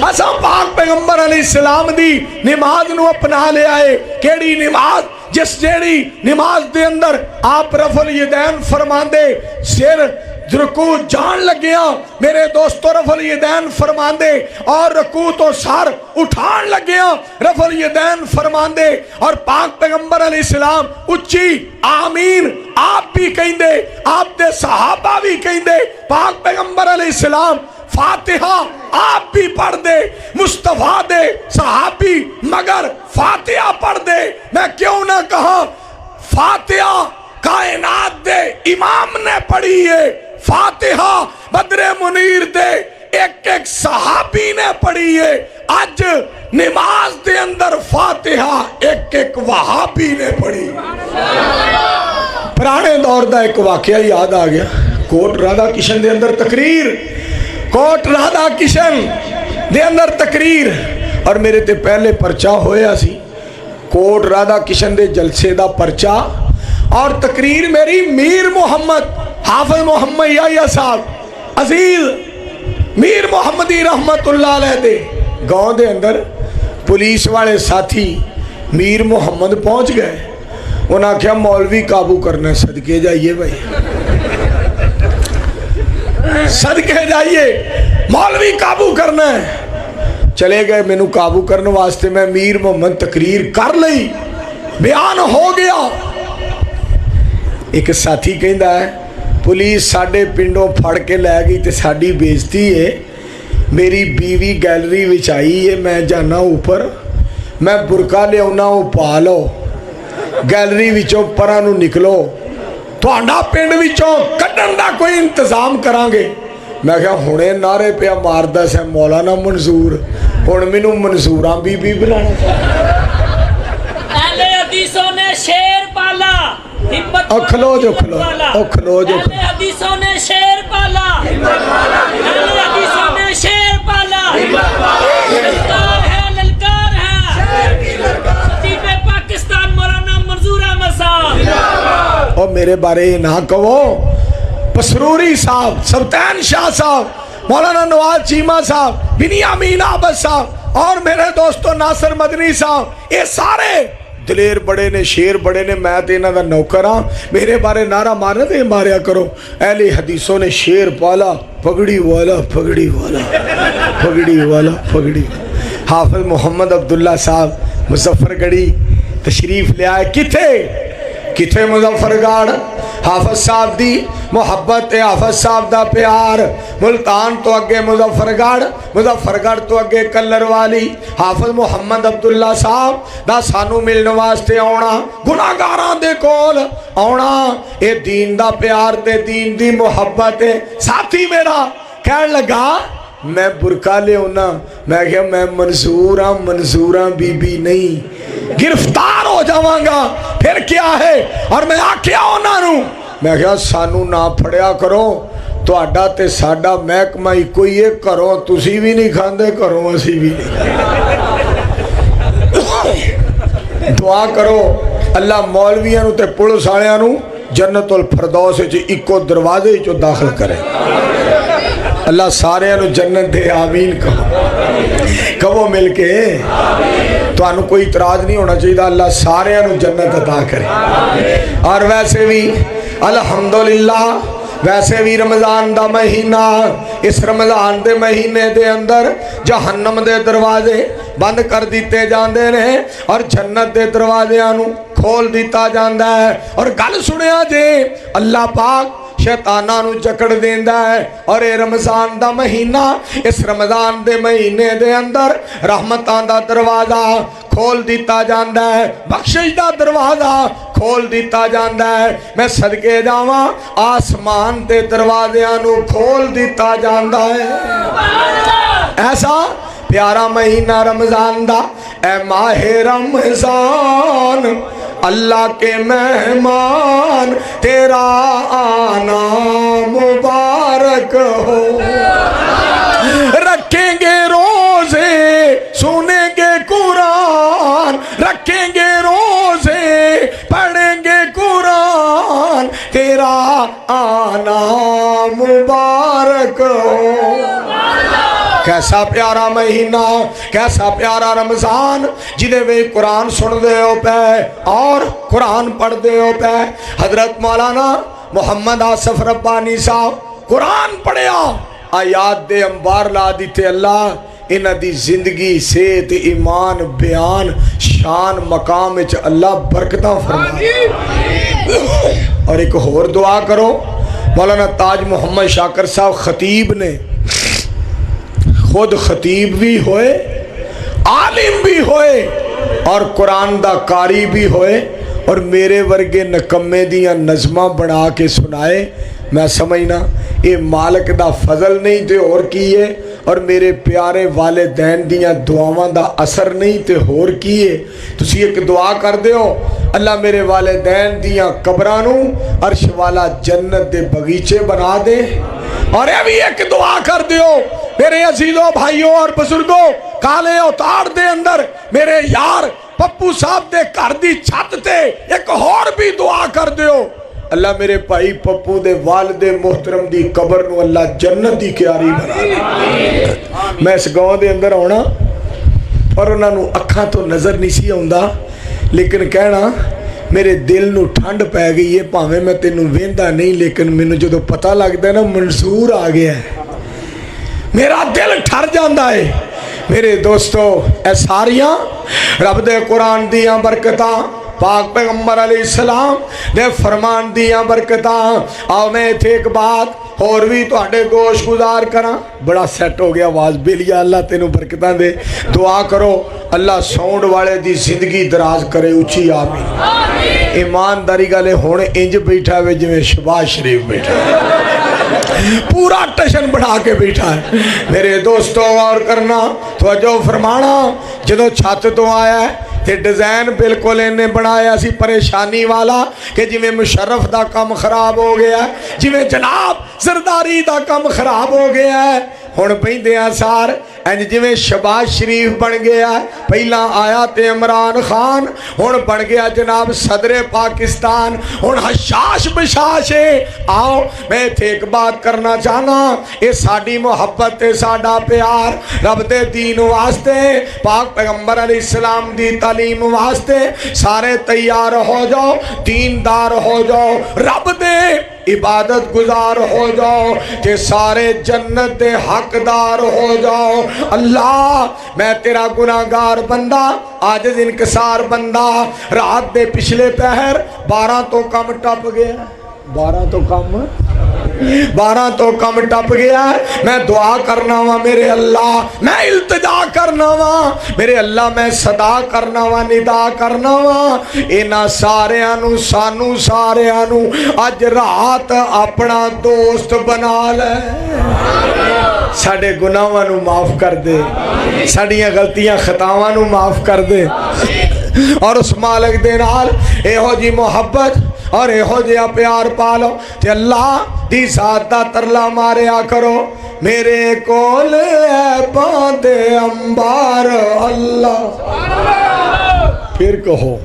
اساں پاک پیغمبر علیہ السلام دی نماز نو اپنا لیا ہے کیڑی نماز جس جیڑی نماز دے اندر آپ رفع الیدین فرماندے سر رکوع جان لگیا میرے دوستو رفع الیدین فرماندے اور رکوع تو سر اٹھان لگیا رفع الیدین فرماندے اور پاک پیغمبر علیہ السلام اچھی آمین آپ بھی کہیں دے آپ دے صحابہ بھی کہیں دے پاک پیغمبر علیہ السلام فاتحہ آپ بھی پڑھ دے مصطفیٰ دے صحابی مگر فاتحہ پڑھ دے میں کیوں نہ کہا فاتحہ کائنات دے امام نے پڑھی ہے فاتحہ بدر منیر دے ایک ایک صحابی نے پڑھی ہے آج نماز دے اندر فاتحہ ایک ایک وہابی نے پڑھی پرانے دور دا ایک واقعہ یاد آ گیا کوٹ رادا کشن دے اندر تقریر کوٹ رادا کشن دے اندر تقریر اور میرے تے پہلے پرچہ ہویا سی کوٹ رادا کشن دے جلسے دا پرچہ اور تقریر میری میر محمد حافظ محمد یحییٰ صاحب عزیز میر محمدی رحمت اللہ علیہ دے گاؤں دے اندر پولیس والے ساتھی میر محمد پہنچ گئے انہاں کیا مولوی قابو کرنا صدقے جائیے بھائی صدقے جائیے مولوی قابو کرنا ہے چلے گئے میں نو قابو کرنے واسطے میں میر محمد تقریر کر لئی بیان ہو گیا ایک ساتھی کہندا ہے پولیس ساڑھے پنڈوں پھڑ کے لے گئی تے ساڑھی بیچتی ہے میری بیوی گیلری وچائی ہے میں جانا اوپر میں برقع لے آنا ہوں پالو گیلری وچوں پرانو نکلو تو آنڈا پینڈ وچوں کٹن دا کوئی انتظام کرانگے میں کہا ہونے نارے پہ ماردہ سے مولانا منظور ہونے منو منظوراں بی بی بلانا اہل حدیثوں نے شیر پالا کھلو جو کھلو اہل حدیثوں نے شیر پالا اہل حدیثوں نے شیر پالا للکار ہے خطیب پاکستان مولانا منظور احمد صاحب اور میرے بارے نہ کہو پسروری صاحب سلطان شاہ صاحب مولانا نواز چیمہ صاحب بنیامین عابد صاحب اور میرے دوستو ناصر مدنی صاحب یہ سارے دلیر بڑے نے شیر بڑے نے میں تے انہاں دا نوکر ہاں میرے بارے نعرہ مارنے تے ماریا کرو اہل حدیثوں نے شیر پالا پگڑی والا پگڑی والا پگڑی والا پگڑی حافظ محمد عبداللہ صاحب مظفر گڑھی تشریف لے آئے کتھے مظفر گڑھ حافظ صاحب دی محبت حافظ صاحب دا پیار ملتان تو اگے مظفر گڑھ تو اگے کلر والی حافظ محمد عبداللہ صاحب دا سانو ملنے واسطے آونا گناہگاراں دے کول آونا اے دین دا پیار تے دین دی محبت ہے ساتھی میرا کہنے لگا میں برقع لے ہونا میں کہا میں منظوراں بی بی نہیں گرفتار ہو جاواں گا پھر کیا ہے اور میں آکیا ہونا نوں میں کہا سانو نہ پھڑیا کرو تو آڈا تے ساڈا محکمہ ہی کوئی ایک کرو تسی بھی نہیں کھاندے کرو اسی بھی نہیں دعا کرو اللہ مولویاں نو تے پولیس والےاں نو جنت الفردوس وچ اکو دروازے چو داخل کرے اللہ سارے انو جنت دے آمین کہو مل کے تو انو کوئی اعتراض نہیں ہونا چاہیے اللہ سارے انو جنت عطا کرے اور ویسے بھی الحمدللہ ویسے بھی رمضان دا مہینہ اس رمضان دے مہینے دے اندر جہنم دے دروازے بند کر دیتے جاندے نے اور جنت دے دروازے انو کھول دیتا جاندہ ہے اور گل سنیا جے اللہ پاک شیطانہ نو جکڑ دیندہ ہے اور اے رمضان دا مہینہ اس رمضان دے مہینے دے اندر رحمتان دا دروازہ کھول دیتا جاندہ ہے بخشش دا دروازہ کھول دیتا جاندہ ہے میں صدقے جاواں آسمان دے دروازے نو کھول دیتا جاندہ ہے ایسا प्यारा महीना रमजान दा ए माहे रमजान अल्लाह के मेहमान तेरा आना मुबारक हो। रखेंगे रोजे सुनेंगे कुरान, रखेंगे रोजे पढ़ेंगे कुरान तेरा आना मुबारक हो। कैसा प्यारा महीना, कैसा प्यारा रमजान जिदे वे कुरान सुनते हो पे और कुरान पढ़ते हो पे। हजरत मौलाना मोहम्मद आसिफ रब्बानी साहब कुरान पढ़िया, आयात दे अंबार ला दिते अल्लाह इन्हां दी जिंदगी सेहत ईमान बयान शान मकाम विच अल्लाह बरकतां फरमाए। और एक होर दुआ करो, मौलाना ताज मोहम्मद शाकर साहब खतीब ने, खुद खतीब भी होए आलिम भी होए और कुरान दा कारी भी होए और मेरे वर्गे नकम्मे दियां नज़मां बना के सुनाए। मैं समझना ये मालिक दा फजल नहीं तो और की है, और मेरे प्यारे वालिदैन दियां दुआवां दा असर नहीं तो होर की है। तुसी एक दुआ कर दियो अल्लाह मेरे वालिदैन दियां कब्रां नूं अर्श वाला जन्नत दे बगीचे बना दे। और ये भी एक दुआ कर दियो मेरे अजीजों भाइयों और बुजुर्गों, काले उतार दे अंदर मेरे यार पप्पू साहब दे घर दी छत ते एक होर भी दुआ कर दियो अल्लाह मेरे भाई पप्पू दे वालिदे मोहतरम दी कब्र नूं अल्लाह जन्नत दी क्यारी बना दे। मैं इस गांव दे अंदर आउणा और उन्हां नूं अखां तो नज़र नहीं सी आउंदा, लेकिन कहना मेरे दिल नूं ठंड पै गई है, भावें मैं तेनूं वेंदा नहीं लेकिन मैनूं जदों पता लगदा ना मंसूर आ गया है मेरा दिल ठर जाता है। मेरे दोस्तों ए सारियां रब दे कुरान दियां बरकतां, पाक पैगंबर अलैहिस्सलाम दे फरमान दियां बरकतां। आओ मैं इत्थे एक बात होर भी तुहाडे गोश गुजार करा। बड़ा सेट हो गया आवाज़ बेलिया, अल्लाह तेनू बरकतां दे। दुआ करो अल्लाह साउंड वाले दी जिंदगी दराज करे, उची आमीन। ईमानदारी गल हुण इंज बैठा वे जिवें शहबाज शरीफ बैठा पूरा टशन बना के बैठा है। मेरे दोस्तों गौर करना, तवज्जो फरमाना, जदों छत तो आया है ते डिजाइन बिल्कुल इन्हें बनाया सी परेशानी वाला कि जिवें मुशर्रफ दा काम खराब हो गया, जिवें जनाब जरदारी दा काम खराब हो गया है। हुण पैंदियां सार इंज जिवें शहबाज शरीफ बन गया, पहला आया ते इमरान खान, हुण बन गया जनाब सदरे पाकिस्तान, हुण हशाश बशाश है। आओ मैं इत्थे एक बात करना चाहना, ये साडी मुहब्बत ते साडा प्यार रब दे दीन वास्ते, पाक पैगंबर अलैहिस्सलाम दी तालीम वास्ते सारे तैयार हो जाओ, दीनदार हो जाओ, रब दे इबादत गुजार हो जाओ ते सारे जन्नत दे हकदार हो जाओ। अल्लाह मैं तेरा गुनाहगार बंदा, आजिज़ इनकसार बंदा, रात दे पिछले पहर 12 तो कम टप गया, 12 तो कम टप गया। मैं दुआ करना वा मेरे अल्लाह, मैं इल्तिजा करना वा मेरे अल्लाह, मैं सदा करना वा निदा करना वा इन्हां सारियां नूं सानू सारियां नूं अज रात अपना दोस्त बना ले। साडे गुनाहां नूं माफ कर दे, साडियां गलतियां खतावां नूं माफ कर दे, और उस मालिक दे नाल इहो जी मुहब्बत और इहो जिहा प्यार पा लो ते अल्लाह दी ज़ात दा तरला मारिया करो। मेरे कोल है बांदे अंबार अल्लाह, फिर कहो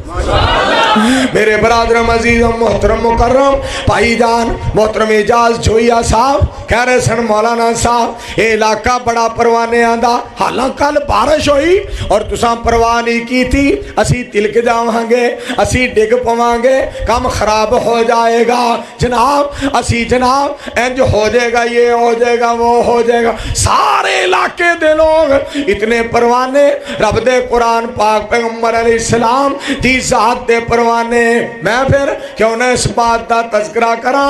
मेरे बरादर अजीज मोहतरम मुकर्रम भाईजान मोहतरम एजाज जोइया साहब कह रहे सन मौलाना साहब ये इलाका बड़ा परवाने आंदा, हालांकि कल बारिश हुई और तुसां परवाह नहीं की थी, असी तिलक जावांगे, असी डिग पवांगे, काम खराब हो जाएगा जनाब, असी जनाब इंज हो जाएगा, ये हो जाएगा, वो हो जाएगा। सारे इलाके दे लोग इतने परवाने रब दे कुरान पाक पैगंबर अलैहिस्सलाम दी ज़ात दे परवाने। मैं फिर क्यों ना इस बात का तज़किरा करा।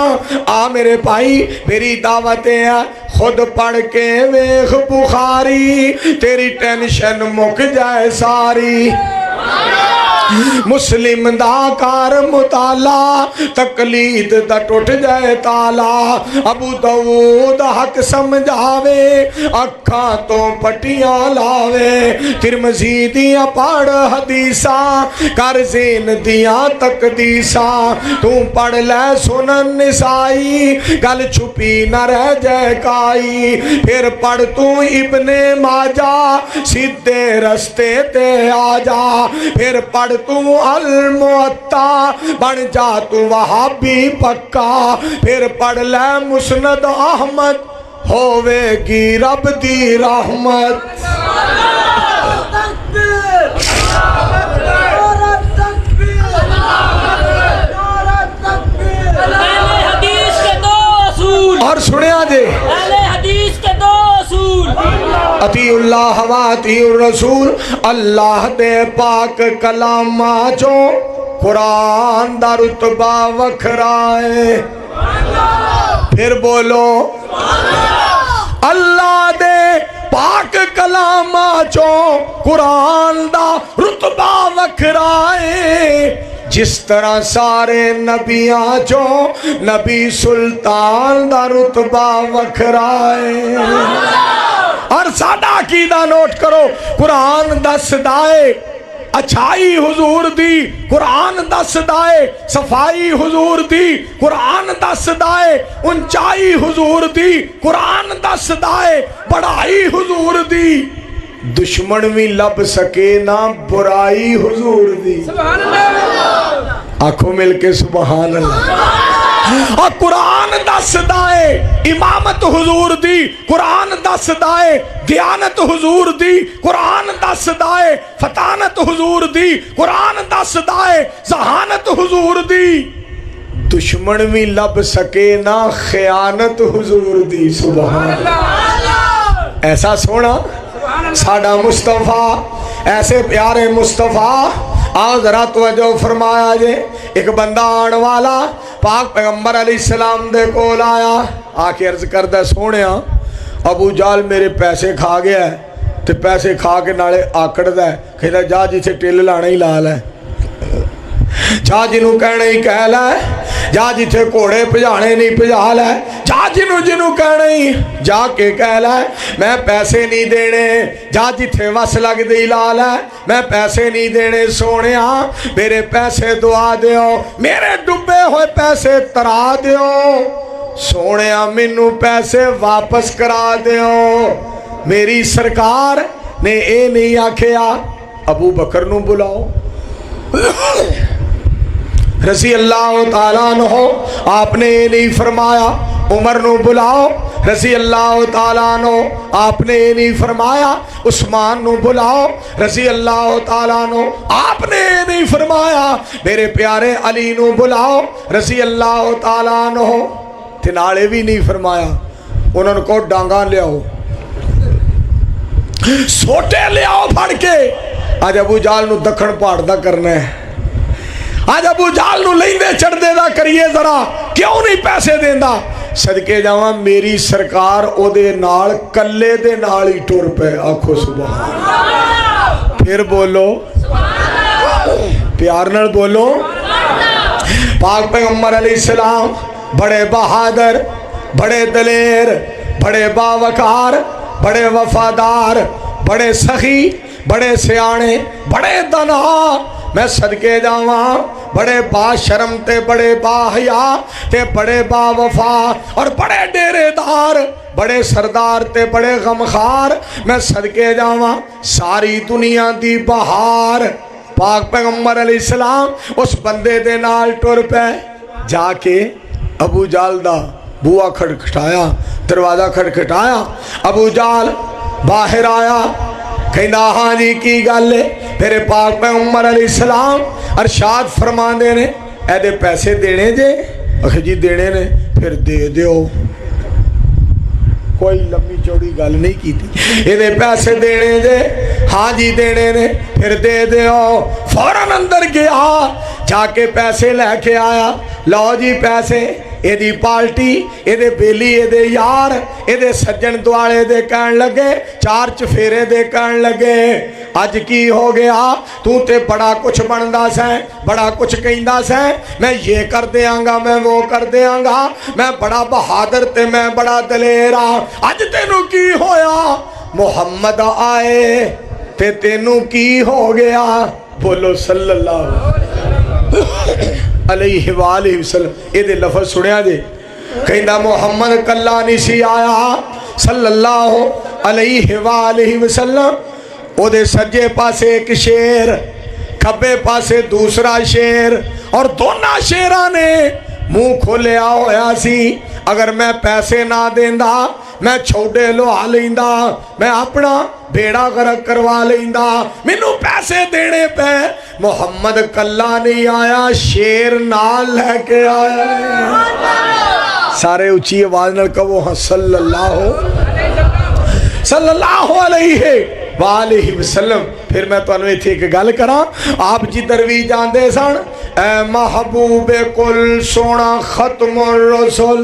आ मेरे भाई मेरी दावतें है, खुद पढ़ के वेख बुखारी तेरी टेंशन मुक जाए सारी। मुस्लिम दा कार मुताला तकलीद दा टुट जाए ताला अबू दाऊद हक समझावे अखा तो पटियां लावे तिरमिज़ी दियां पढ़ हदीसा कर ज़ीन दियां तकदीसा तू पढ़ ले सुनन निसाई गल छुपी न रह जाए काई फिर पढ़ तू इब्ने माजा सीधे रस्ते ते आजा फिर पढ़ तू अल मुअत्ता बन जा तू वहाबी पक्का फिर पढ़ ले मुस्नद अहमद होवेगी रब दी रहमत अहले हदीस के दो असूल, और सुनिया जे अहले हदीस के दो असूल, अतीउल्लाह व अतीउर रसूल अल्लाह दे पाक कलामा चो कुरान दा रुतबा वखरा है फिर बोलो अल्लाह दे पाक कलामा चो कुरान दा रुतबा वखरा है जिस तरह सारे नबियां चो नबी सुल्तान दा रुतबा वखरा है और साडा अकीदा नोट करो कुरान दसदा है अच्छाई हुजूर दी कुरान दसदा है सफाई हुजूर दी कुरान दसदा है ऊंचाई हुजूर दी कुरान दसदा है बढ़ाई हुजूर दी दुश्मन भी लब सके ना बुराई हुजूर दी आंखों मिल के सुभान अल्लाह और कुरान दसदा है इमामत हुजूर दी कुरान दसदा है दियानत हुजूर दी कुरान दसदा है फतानत हुजूर दी कुरान दसदा है जहानत हुजूर दी दुश्मन भी लब सके ना खयानत हुजूर दी सुभान अल्लाह ऐसा सोना साडा मुस्तफा ऐसे प्यारे मुस्तफा आओ जरा तवज्जो फरमाया जे एक बंदा आने वाला पाक पैगंबर अलैहिस्सलाम दे कोल आया आके अर्ज करदा सोहणिया अबू जाल मेरे पैसे खा गया ते पैसे खा के नाले आकड़दा कहदा जा जिथे टिल लाना ही ला लै जा जिन्हू कहना ही कह लै जा जिथे घोड़े भजाने नहीं भजा लै जा जिन्हू जिन्हू कहना ही जाके कह लै मैं पैसे नहीं देने जा जिथे वस लगदी ही ला लै मैं पैसे नहीं देने सोने मेरे पैसे दुआ दियो मेरे डुबे हुए पैसे तरा दियो सोने मैनू पैसे वापस करा दियो मेरी सरकार ने ये नहीं आखिया अबू बकर नू बुलाओ रसी अल्लाह ताला अन्हो आपने ये नहीं फरमाया उमर नू बुलाओ रसी अल्लाह ताला अन्हो आपने ये नहीं फरमाया उस्मान नू बुलाओ रसी अल्लाह ताला अन्हो आपने ये नहीं फरमाया मेरे प्यारे अली नू बुलाओ रसी अल्लाह ताला अन्हो ते नाले भी नहीं फरमाया उन्होंने को डांगा लियाओ सोटे लियाओ फड़ के अज अबू जाल नू दखण पहाड़ दा करना है आज अबू जाल नू लैंदे चढ़दे दा करिए जरा क्यों नहीं पैसे देंदा सदके जावां मेरी सरकार ओदे नाल कल्ले दे नाल ही टुर पे आखो सुभान अल्लाह फिर बोलो प्यार नाल बोलो पाक पैगंबर अलैहिस्सलाम बड़े बहादुर बड़े दलेर बड़े बावकार बड़े वफादार बड़े सखी बड़े सियाने बड़े दना मैं सदके जावा बड़े बाशरम ते बड़े बाहया ते बड़े बावफा और बड़े डेरेदार बड़े सरदार ते बड़े गमखार मैं सदके जावा सारी दुनिया दी बहार पाक पैगंबर अलैहिस्सलाम उस बंदे दे नाल टुर पे जाके अबू जाल दा बूआ खटखटाया दरवाजा खटखटाया अबू जाल बाहर आया कहना हाँ जी की गल है मेरे पाक पैगंबर अलैहिस्सलाम अरशाद फरमांदे ने एदे पैसे देने जे आखे जी देने ने फिर दे दियो कोई लंबी चौड़ी गल नहीं की थी एदे पैसे देने जे हाँ जी देने ने फिर दे दियो फौरन अंदर गया जाके पैसे लेके आया लो जी पैसे ਇਹਦੀ ਪਾਰਟੀ, ਇਹਦੇ ਬੇਲੀ, ਇਹਦੇ यार, ਇਹਦੇ सज्जन दुआले दे कहन लगे, 4 चफेरे दे कहन लगे अज की हो गया, तू ते बड़ा कुछ बनदा सै, बड़ा कुछ कहंदा सै, मैं ये कर देंगा, मैं वो कर देंगा, मैं बड़ा बहादुर ते मैं बड़ा दलेर आ। अज तेनू की होया? मुहम्मद आए ते तेनू की हो गया? बोलो सल्लल्लाहु अलैहि वसल्लम। ये लफज सुनिया जे, कहंदा मुहम्मद कल्ला नहीं सी आया सल्लल्लाहु अलैहि वसल्लम। ओदे सज्जे पासे एक शेर, खब्बे पासे दूसरा शेर, और दोनों शेरां ने मुंह खोलिया होया सी। अगर मैं पैसे ना देंदा, मैं छोड़े लुहा लेंदा, मैं अपना बेड़ा गर्क करवा लेंदा, मैनू पैसे देने पे। मुहम्मद कल्ला नहीं आया, शेर नाल लेके आया। सारे उच्ची आवाज नाल कहो हाँ सल्लल्लाहु अलैहि वसल्लम। फिर मैं तुहानू इत्थे एक गल करा, आप जिधर भी जाते सन, ऐ महबूबे कुल सोना खत्मुर रसूल,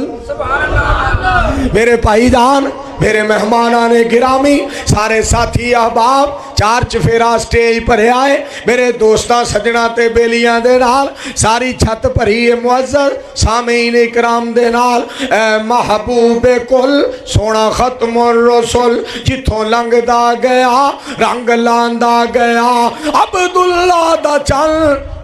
मेरे भाईजान, मेरे मेहमाना ने गिरामी, सारे साथी अहबाब, 4 चफेरा स्टेज पर आए, मेरे दोस्तां सजना ते बेलियां दे नाल, सारी छत भरी है मुअज्जर सामीन इकराम दे नाल। ऐ महबूबे कुल सोना खत्मुर रसूल, जिथों लंघदा गया रंग लांदा गया, अब्दुल्ला दा चल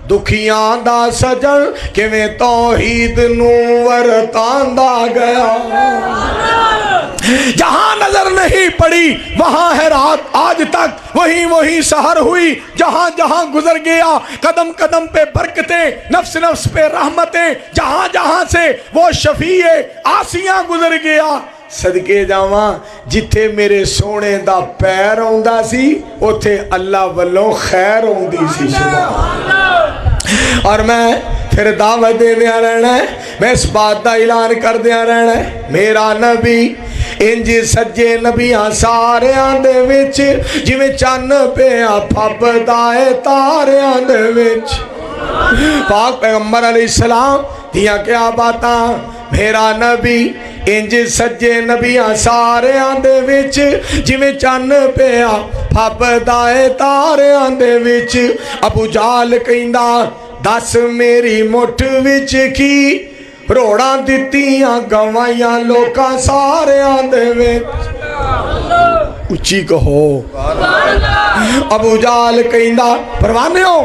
दुखियां दा सजन, किवें तौहीद नू वरतांदा गया। जहां नजर नहीं पड़ी वहां है रात, आज तक वही वही सहर हुई, जहां जहां गुजर गया कदम कदम पे बरकतें, नफ्स नफ्स पे रहमतें, जहां जहां से वो शफीए आसियां गुजर गया। सदके जावा, जिथे मेरे सोने दा पैर आउंदा सी, उथे अल्लाह वल्लों खैर आउंदी सी। सुभान। और मैं फिर दावत देंदिया रहना है, मैं इस बात का ऐलान कर दिया रहना है, मेरा नबी इंज सज्जे नबियां सारियां दे विच, जिवें चन्न पिया फबदा है तारियां दे विच। पाक पैगंबर अलैहिस्सलाम दियां क्या बातां, मेरा नबी इंज सज्जे नबियां सारियां दे विच, जिवें चन्न पिया फबदा है तारियां दे विच। अबू जाल कहंदा, दस मेरी मुठ विच की रोड़ा दित्तियां गवाइयां लोकां सारियां दे विच। उच्ची कहो। अबू जाल कहंदा, परवानेओ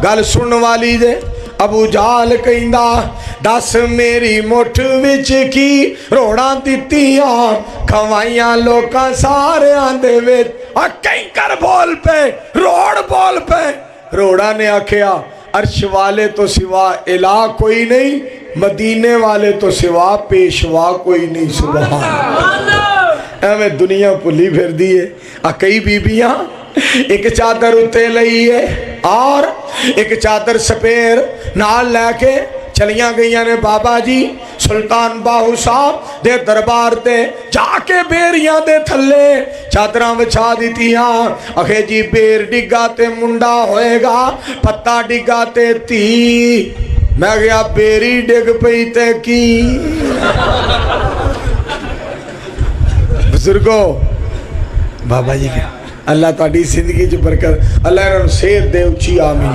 गल सुन वाली जे, अबू जाल कहंदा, दस मेरी मुठ विच की रोड़ा दित्तियां गवाइयां लोकां सारियां दे विच। आ कैंकर बोल पे, रोड़ बोल पे। रोड़ा ने आखिया, अर्श वाले तो सिवा इला कोई नहीं, मदीने वाले तो सिवा पेशवा कोई नहीं। सुभान। एवें दुनिया भुली फिरदी है। आ कई बीबियां एक चादर उत्ते लई है और एक चादर सपेर नाल लैके चलियां गईयां ने बाबा जी सुल्तान बाहू साहब दे दरबार ते, जाके बेरियां दे थल्ले चादरां विछा दित्तियां। आखे जी बेर डिगा ते मुंडा होएगा, पत्ता डिगा ते धी। मैं गया बेरी डिग पई ते की। बुजुर्गो, बाबा जी के अल्लाह तुहाडी जिंदगी च बरकत, अल्लाह इन्हां नूं सेहत दे, उच्ची आमीन।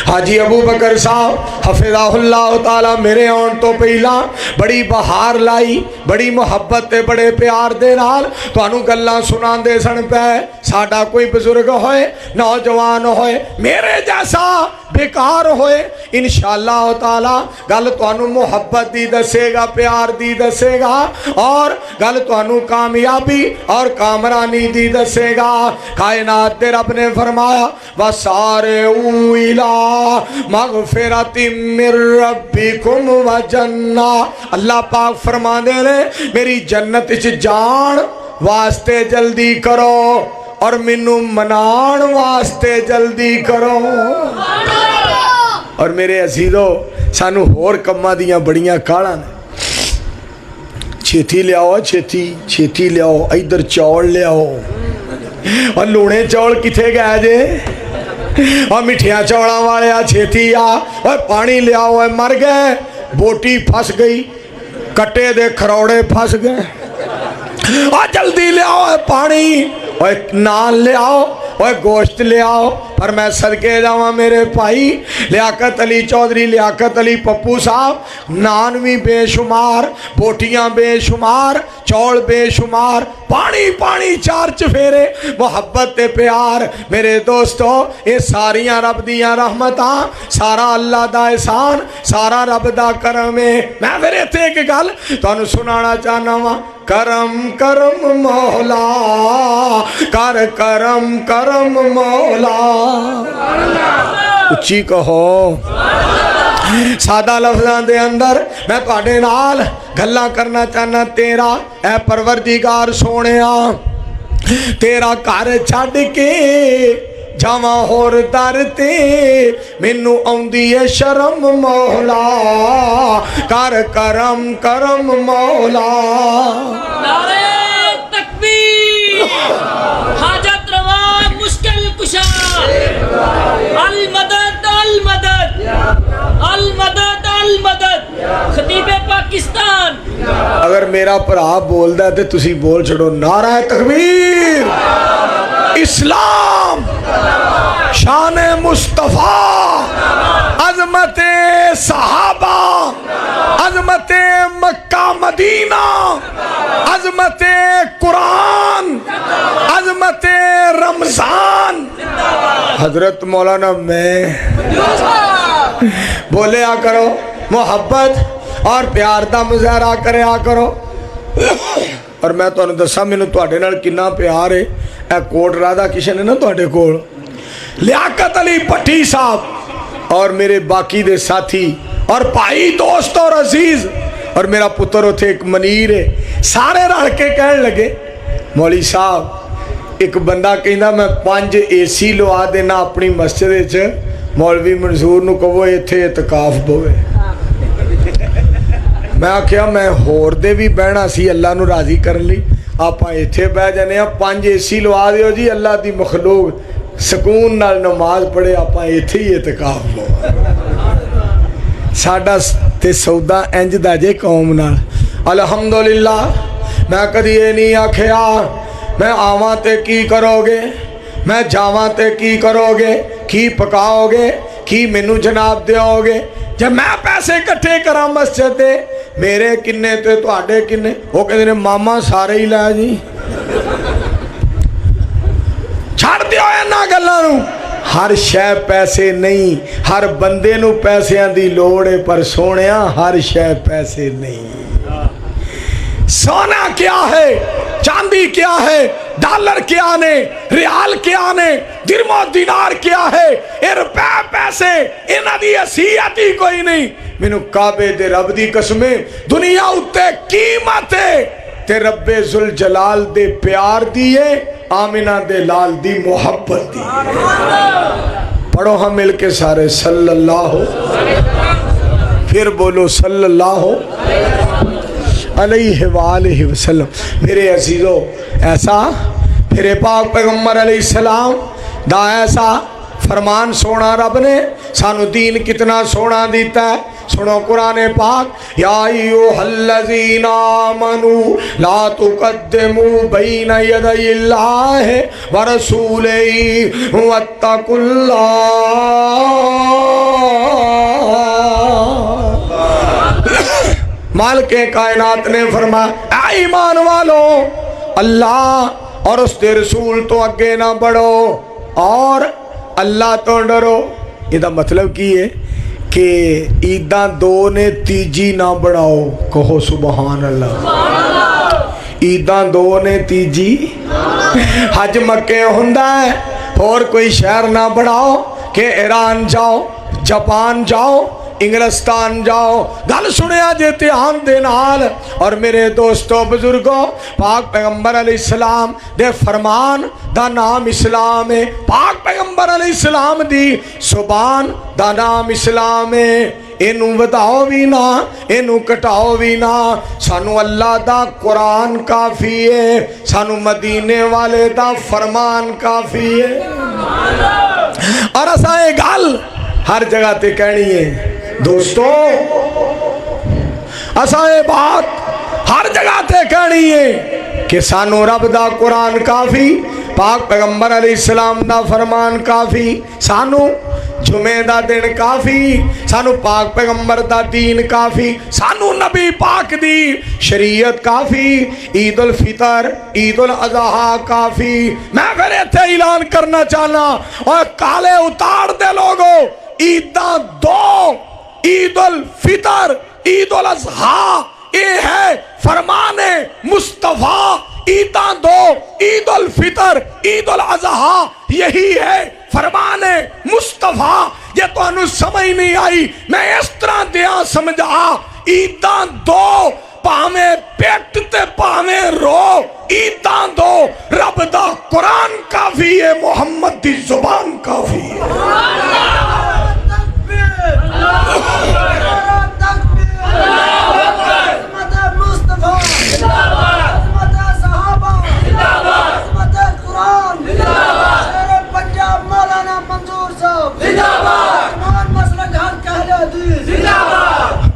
हाजी अबू बकर साहब हफिज़हुल्लाह ताला मेरे आउण तो पहला बड़ी बहार लाई, बड़ी मुहब्बत ते बड़े प्यार दे नाल तुहानू गल्लां सुनांदे सन पै। साडा कोई बुजुर्ग होए, नौजवान होए, मेरे जैसा बेकार होए, इंशाअल्लाह ताला गल तुहानू मुहब्बत दी दसेगा, प्यार दी दसेगा, और गल तुहानू कामयाबी और कामरानी दी दसेगा। कायनात दे रब ने फरमाया, वसारे इला मगफिरति मिर रब्बिकुम व जन्ना। अल्लाह पाक फरमांदे ने, मेरी जन्नत च जान वास्ते जल्दी करो और मैनू मनाण वास्ते जल्दी करो। और मेरे अजीजो, सानू होर कम्मां दियां बड़ियां काहलां ने। छेती लियाओ, छेती छेती लियाओ, इधर चौल लियाओ। और लूने चौल किथे गए जे? और मिठिया चौड़ा वाले आ छेती आ और पानी ले आओ मर गए बोटी फंस गई कट्टे दे खरौड़े फंस गए और जल्दी ले आओ पानी और नान ले आओ और गोश्त ले आओ पर मैं सदके जावा मेरे भाई लियाकत अली चौधरी लियाकत अली पप्पू साहब नान भी बेशुमार बोटियां बेशुमार चौल बेशुमार पानी पानी चार चफेरे मोहब्बत ते प्यार मेरे दोस्तों ये सारियां रब दियां रहमतां सारा अल्लाह दा एहसान सारा रब दा करम है। मैं फिर इत्थे एक गल तुहानू सुनाना चाहना वा करम करम मौला कर करम करम मौला उच्ची कहो सादा लफ्ज़ां दे अंदर मैं तुहाडे नाल गल्लां करना चाहना तेरा ऐ परवरदिगार सोहणिया तेरा घर छड्ड के जावा होर दर ते मैनू आउंदी है शर्म मौला कर करम करम मौला नारे तकबीर हाजत रवा मुश्किल कुशा अल मदद अल मदद अल मदद अल मदद खतीबे पाकिस्तान अगर मेरा भरा बोलदा है तो तुसी बोल छड़ो नारा तकबीर इस्लाम शान मुस्तफ़ा अजमत सहाबा अजमत मक्का मदीना अजमत कुरान अजमत रमजान हजरत मौलाना मैं बोले आ करो मोहब्बत और प्यार का मुजाहरा करया करो और मैं तुहानू दसा मैनू तुहाडे नाल किन्ना प्यार है ए कोट राधा किशन है ना तुहाडे कोल लियाकत अली भट्टी साहब और मेरे बाकी दे साथी और भाई दोस्त और अजीज और मेरा पुत्र उथे एक मनीर है सारे रल के कहन लगे मौली साहब एक बंदा कहंदा मैं 5 AC लवा देना अपनी मस्जिद च मौलवी मंसूर नू कहो इत्थे इतकाफ पवे मैं आख्या मैं होर दे भी बहना सी अल्लाह नू राजी करन लई आपां इत्थे बह जाने आ 5 AC लवा दिओ जी अल्लाह दी मखलूक सकून नाल नमाज पढ़े आपां इत्थे ही इतकाफ पवा साडा ते सौदा इंज दा जे कौम नाल अल्हम्दुलिल्लाह मैं कदी ये नहीं आख्या मैं आवां ते की करोगे मैं जावां ते की करोगे की पकाओगे की मैनू जनाब दोगे जब मैं पैसे इकट्ठे करा मस्जिद दे मेरे किन्ने ते तुहाडे किन्ने वो कहते ने मामा सारे ही लै जी छड़ दिओ इन्हां गल्लां नू हर शै पैसे नहीं हर बंदे नू पैसिਆਂ दी लोड़ है पर सोहणिया हर शै पैसे नहीं सोना क्या है चांदी क्या है डॉलर क्या ने रियाल क्या ने दिरमो दिनार क्या है ये रुपए पैसे इन्हां दी हसीयत ही कोई नहीं मैनू काबे दे रब दी कसमे दुनिया उत्ते कीमत है ते रब्बे जुल जलाल दे प्यार दी है आमिना दे लाल दी मोहब्बत दी पढ़ो हम मिल के सारे सल्लल्लाहु फिर बोलो सल्लल्लाहु अलैहि वालैहि वसल्लम। मेरे अजीजों ऐसा मेरे पाक पैगम्बर अलैहिस्सलाम दा ऐसा फरमान सोना रब ने सानू दीन कितना सोना दिता है सुनो कुरान पाक या अय्युहल्लज़ीना आमनू ला तुक़द्दिमू बैन यदयिल्लाहि व रसूलिही वत्तकुल्लाह मालिके कायनात ने फरमाया ऐ ईमान वालो अल्लाह और उसके रसूल तो अगे ना बढ़ो और अल्लाह तो डरो। इसका मतलब की है कि ईदा दो ने तीजी ना बढ़ाओ कहो सुबहान अल्लाह ईदा दो ने तीजी हज मक्के हुंदा है और कोई शहर ना बढ़ाओ कि ईरान जाओ जापान जाओ इंग्लिस्तान जाओ गल सुनिया जे ध्यान दे नाल और मेरे दोस्तों बुजुर्गों पाक पैगंबर अलैहिस्सलाम दे फरमान दा नाम इस्लाम है पाक पैगंबर अलैहिस्सलाम दी जुबान दा नाम इस्लाम है इनू वधाओ भी ना इनू घटाओ भी ना सानू अल्लाह दा कुरान काफ़ी है सानू मदीने वाले दा फरमान काफ़ी है اور اساں یہ گل ہر جگہ تے کہنی ہے دوستو، اساں یہ بات ہر جگہ تے کہنی ہے کہ سانو رب دا قرآن کافی، پاک پیغمبر علیہ السلام دا فرمان کافی، سانو جمعہ دا دن کافی، سانو پاک پیغمبر دا دین کافی، سانو نبی پاک دی شریعت کافی، عید الفطر عید الاضحیٰ کافی۔ میں پھر ایتھے اعلان کرنا چاہنا، اور کالے اتار دے لوگو، عیداں دو، عید الفطر عید الاضحیٰ، یہ ہے فرمان مصطفیٰ، عیداں دو، عید الفطر عید الاضحیٰ، یہی ہے فرمان مصطفیٰ۔ یہ تو انہوں سمجھ نہیں آئی، میں اس طرح دیا سمجھا، عیداں دو، پاویں پیٹ تے پاویں رو، عیداں دو، رب دا قرآن کافی ہے، محمد دی زبان کافی ہے۔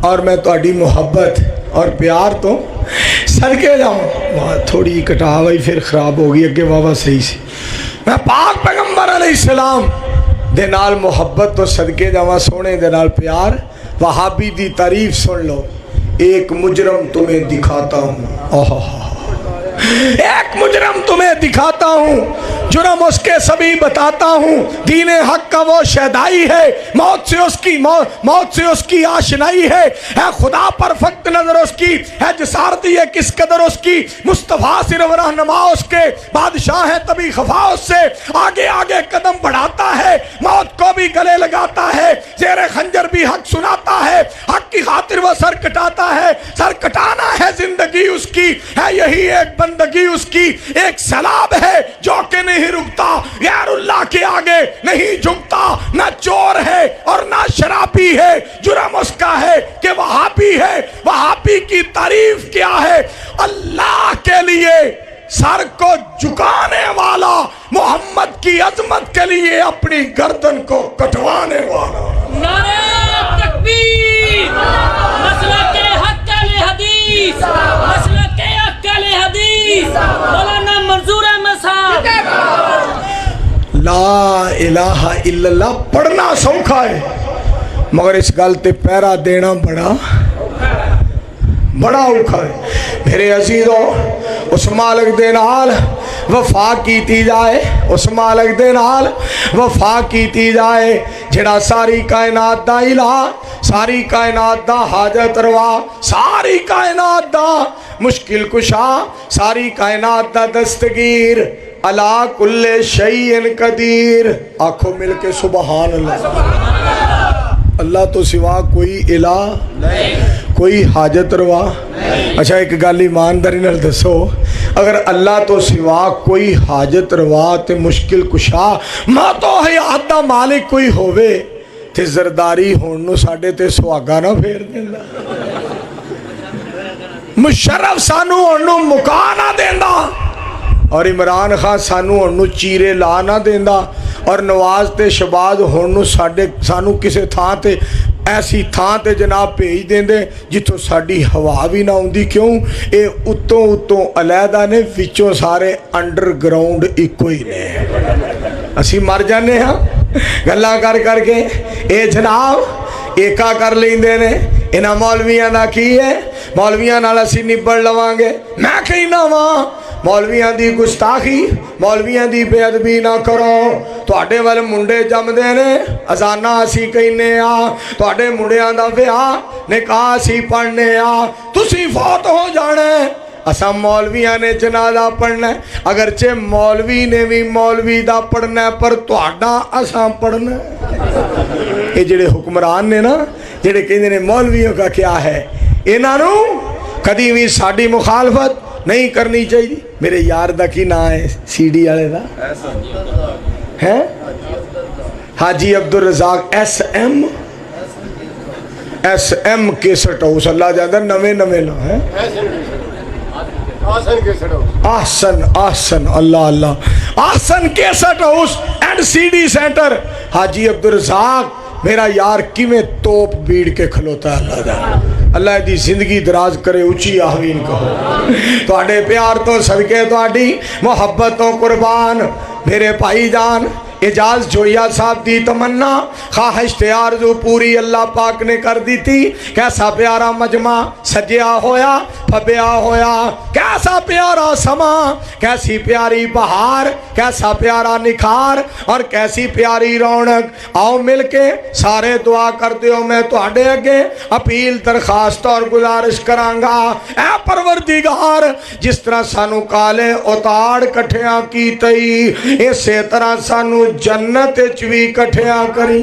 اور میں تہاڈی محبت اور پیار تو صدقے جاؤں، وہاں تھوڑی کٹاوئی پھر خراب ہو گئی، اگے بابا صحیح سی، میں پاک پیغمبر علیہ السلام دے نال محبت تو صدقے جاؤں، سونے دے نال پیار۔ وہابی دی تعریف سن لو، ایک مجرم تمہیں دکھاتا ہوں، ایک مجرم تمہیں دکھاتا ہوں، جرم اس کے سبھی بتاتا ہوں، دین حق کا وہ شہدائی ہے، موت سے اس کی آشنائی ہے خدا پر فقط نظر اس کی ہے، جسارتی ہے کس قدر اس کی، مصطفیٰ صرف رہنما اس کے، بادشاہ ہے تبھی خفا اس سے، آگے آگے قدم بڑھاتا ہے، موت کو بھی گلے لگاتا ہے، زیر خنجر بھی حق سناتا ہے، حق کی خاطر وہ سر کٹاتا ہے، سر کٹانا ہے زندگی اس کی ہے، یہی ایک بندگی اس کی، ایک سلاب ہے جو کہ نہیں رکتا، غیر اللہ کے آگے نہیں جھکتا، نہ چور ہے اور نہ شرابی ہے، جرم اس کا ہے کہ وہابی ہے۔ وہابی کی تعریف کیا ہے؟ اللہ کے لیے سر کو جھکانے والا، محمد کی عظمت کے لیے اپنی گردن کو کٹوانے والا۔ نعرہ تکبیر، مسلک حق الحدیث، مسلک حق الحدیث، مولانا منظور احمد صاحب۔ لا الہ الا اللہ پڑھنا سوکھا ہے، مگر اس گل تے پیرا دینا بڑا اوکھا ہے۔ میرے عزیزو، اس مالک دے نال وفا کیتی جائے، اس مالک دے نال وفا کیتی جائے جڑا ساری کائنات دا الہ، ساری کائنات دا حاجت روا، ساری کائنات دا مشکل کشا، ساری کائنات دا دستگیر، علا کل شیء قدیر۔ آنکھوں مل کے سبحان اللہ۔ اللہ تو سوا کوئی الہ نہیں، کوئی حاجت روا۔ اچھا ایک گل ایمانداری نال دسو، اگر اللہ تو سوا کوئی حاجت روا تے مشکل کشا، ماں تو حیات دا مالک کوئی ہووے تے زرداری ہون نو ساڈے تے سہاگا نہ پھیر دیندا، مشرف سانو ہون نو مکا نہ دیندا، اور عمران خان سانو ہونو چیرے لا نہ دیندا، اور نواز تے شباز ہونو سانو کسے تھان تے ایسی تھان تے جناب بھیج دیندے جتوں ساڈی ہوا بھی نہ ہوندی۔ کیوں؟ اے اتوں علیحدہ نے، وچوں سارے انڈر گراؤنڈ ایکو ہی نے، اسی مر جانے ہاں گلاں کر کے۔ اے جناب ایکا کر لیندے نے، انہاں مولویاں دا کی ہے، مولویاں نال اسی نبڑ لواں گے۔ میں کہنا واں مولویاں دی گستاخی، مولویاں دی بے ادبی نہ کرو۔ تواڈے ول منڈے جمدے نے، اذاناں اسی کہنے آ، تواڈے منڈیاں دا ویاہ نکاح اسی پڑھنے آ، تسی فوت ہو جانا ہے، اساں مولویاں نے جنازہ پڑھنا ہے، اگرچہ مولوی نے بھی مولوی دا پڑھنا ہے پر تواڈا اساں پڑھنا ہے۔ یہ جڑے حکمران نے نا، جڑے کہندے نے مولویوں کا کیا ہے، انہاں نو کدی بھی ساڈی مخالفت نہیں کرنی چاہیے۔ میرے یار دا کی نام ہے سی ڈی والے دا ہے Haji Abdul Razzaq S M cassette house, Allah جاندہ نویں نا ہے Ahsan Allah Allah Ahsan cassette house and C D center, Haji Abdul Razzaq मेरा यार किवें तोप बीड़ के खलोता है। अल्लाह दा अल्लाह दी जिंदगी दराज करे, उची आमीन कहो। तुहाडे प्यार तो सदके, तुहाडी मुहब्बत तो कुर्बान मेरे भाई जान एजाज जोया साहब दी तमन्ना ख्वाहिश ते आरज़ू पूरी अल्लाह पाक ने कर दी थी। कैसा प्यारा मजमा सजया होया फबया होया, कैसा प्यारा समा, कैसी प्यारी बहार, कैसा प्यारा निखार और कैसी प्यारी रौनक। आओ मिलके सारे दुआ कर दियो। मैं तुहाडे अगे अपील दरखास्त और गुजारिश करांगा, ऐ परवरदिगार जिस तरह सानू काले उताड़ कठिया कीतई, इसे तरह सानू जन्नत च भी कठिया करी।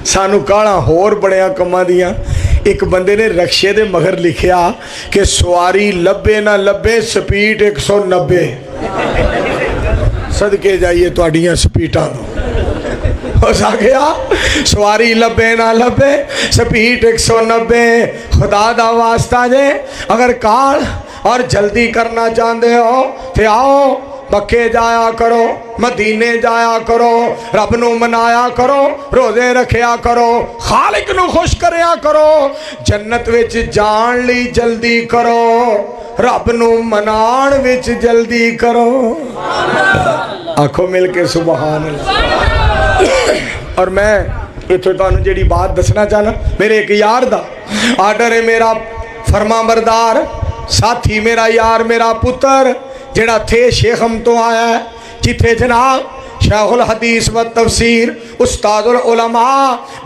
सानू काला होर बड़िया कमां दियां। एक बंदे ने रक्शे दे मगर लिखिया कि सवारी लब्बे ना लब्बे स्पीड 190। सदके जाइए तुहाडियां स्पीडां तो हो सकिया, सवारी लब्बे ना लब्बे स्पीड 190। खुदा दा वास्ता जे अगर काल और जल्दी करना चाहते हो तो आओ मक्के जाया करो, मदीने जाया करो, रब नू मनाया करो, रोजे रखिया करो, खालिक नू खुश करया करो, जन्नत विच जान ली जल्दी करो, रब नू मनाण विच जल्दी करो। आखो मिल के सुबहान अल्लाह। और मैं इत्थे तुहानू जिहड़ी बात दसना चाहना, मेरे एक यार दा आर्डर है, मेरा फरमा बरदार साथी, मेरा यार, मेरा पुत्र जेड़ा थे शेखम तो आया है, जिथे जनाब शेखुल हदीस व तफसीर उस्तादुल उलमा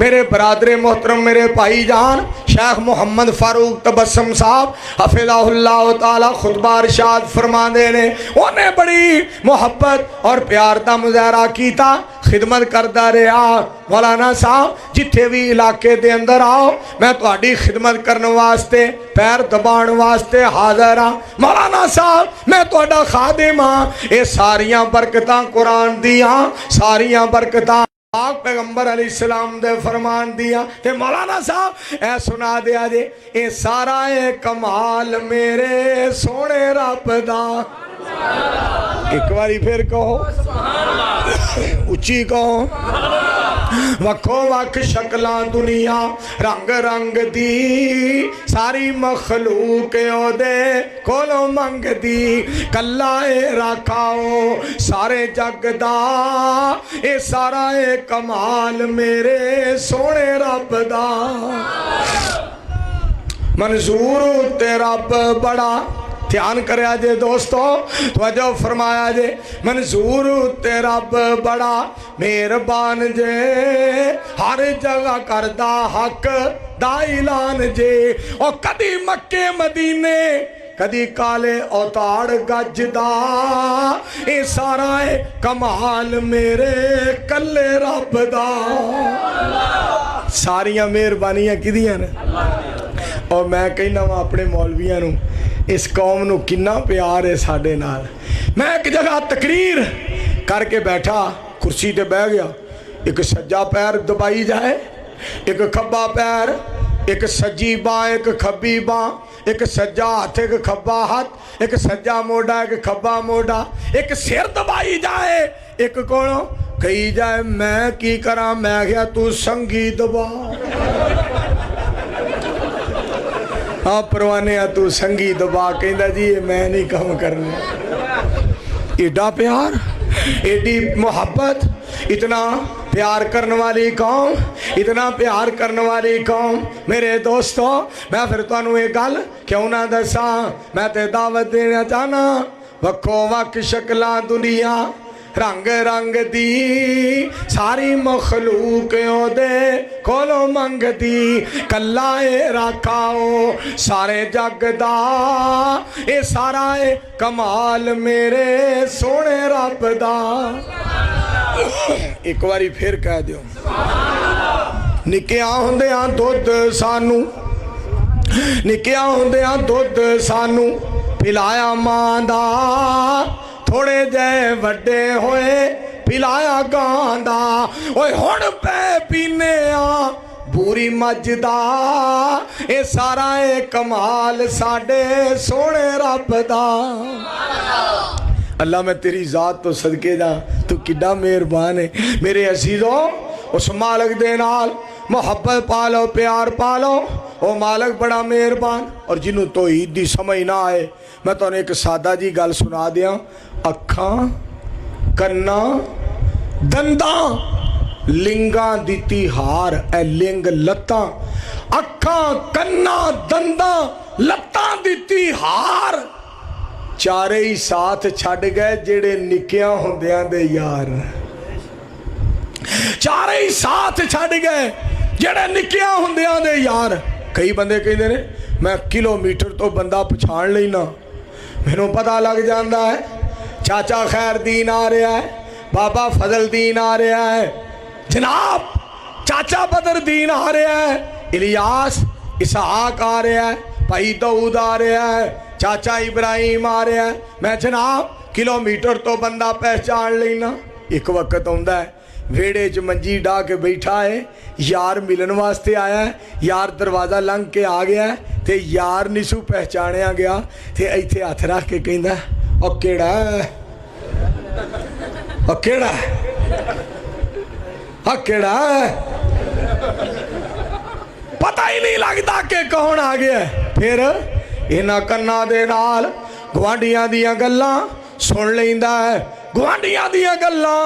मेरे बरादर मोहतरम मेरे भाई जान शेख मोहम्मद फारूक तबस्सम साहब हफिज़हुल्लाह ताला खुतबा इरशाद फरमाते ने, उन्हें बड़ी मोहब्बत और प्यार का मुजाहरा किया, खिदमत करता रहा। मौलाना साहब जिथे भी इलाके दे अंदर आओ, मैं तुहाडी खिदमत करने वास्ते पैर दबाण वास्ते हाज़र हाँ। मौलाना साहब मैं तुहाडा खादिम हाँ। ये सारियां बरकतां कुरान दियां, सारियां बरकतां पाक पैगंबर अलैहिस्सलाम दे फरमान दिया। ते मौलाना साहब ऐ सुना दिया जे, ये सारा ए कमाल मेरे सोने रब दा। एक बारी फिर कहो, उच्ची कहो। वक्खो वक्ख शक्लां दुनिया रंग रंग दी, सारी मखलूक ओदे कोलों मंगदी, कल्ला ए राखाओ सारे जग दा, ए सारा ए कमाल मेरे सोने रब दा। मंजूर ते रब बड़ा, ध्यान करया जे दोस्तों, तवज्जो फरमाया जे, मंजूर ते रब बड़ा मेहरबान जे, हर जगह करदा हक दा ऐलान जे। और कदी मक्के मदीने कदी काले औताड़ गजदा, ये सारा है कमाल मेरे कल्ले रब दा। सारियां मेहरबानियां किदियां ने। और मैं कहना वा अपने मौलवियां नू, इस कौम नू किन्ना प्यार है साडे नाल। मैं एक जगह तकरीर करके बैठा, कुर्सी ते बह गया, एक सज्जा पैर दबाई जाए, एक खब्बा पैर, एक सज्जी बाँ एक खब्बी बाँ, एक सज्जा हाथ एक खब्बा हाथ, एक सज्जा मोढा एक खब्बा मोढा, एक सिर दबाई जाए, एक कोलों कही जाए मैं की करा। मैं क्या तू संगी दबा, हाँ परवाने आ तू संगी दबा। कहता जी ये मैं नहीं काम करना। एडा प्यार, एडी मोहब्बत, इतना प्यार करने वाली कौम, इतना प्यार करने वाली कौम। मेरे दोस्तों मैं फिर तुहानू ये गल क्यों ना दसा, मैं ते दावत देना चाहना। वक्खो वक्ख शक्लां दुनिया रंग रंग दी, सारी मखलूक ओदे कोलों मंगदी, कल्ला ए राखाओ सारे जग दा, ए सारा ए कमाल मेरे सोने रब दा। एक बारी फिर कह दियो, निक्किया हुंदियां दुध सानू, निक्किया हुंदियां दुध सानू पिलाया मां दा, थोड़े जे वड्डे होए पिलाया गां दा। ओए हुण पै पीने आ पूरी मजदा, ए सारा ए कमाल साडे सोने रब दा। अल्लाह मैं तेरी ज़ात तो सदके जा, तू किड्डा मेहरबान है। मेरे अजीज़ों, उस मालिक दे नाल मुहब्बत पा लो, प्यार पा लो। ओ मालिक बड़ा मेहरबान। और जिन्हों तौहीद दी समझ ना आए, मैं तुहानू एक सादा जी गल सुना दियां। अखां, कन्ना, दंदां, लिंगां दिती हार, ए लिंग लत्तां। अखां, कन्ना, दंदां, लत्तां दिती हार, चारे ही साथ छड़ गए जेड़े निक्कियां हुंदियां दे यार। चारे ही साथ छड़ गए जेड़े निक्कियां हुंदियां दे यार। कई बंदे कहते ने मैं किलोमीटर तो बंदा पछाण लेना, मैनू पता लग जाता है चाचा खैरदीन आ रहा है, बाबा फजलदीन आ रहा है, जनाब चाचा बदरदीन आ रहा है, इलियास इसहाक आ रहा है, भाई दाऊद आ रहा है, चाचा इब्राहिम आ रहा है। मैं जनाब किलोमीटर तो बंदा पहचान लेना। एक वक्त आउंदा है वेड़े च मंजी डाह के बैठा है, यार मिलन वास्ते आया है, यार दरवाज़ा लंघ के आ गया है, ते यार निसू पहचानिया गया, ते इत्थे हथ रख के कहंदा ओ केड़ा है, ओ केड़ा है, ओ केड़ा है। पता ही नहीं लगता कि कौन आ गया है। फिर इन्हां कन्नां दे नाल गुआंढियां दियां गल्लां सुन लैंदा है, गुआंढियां दियां गल्लां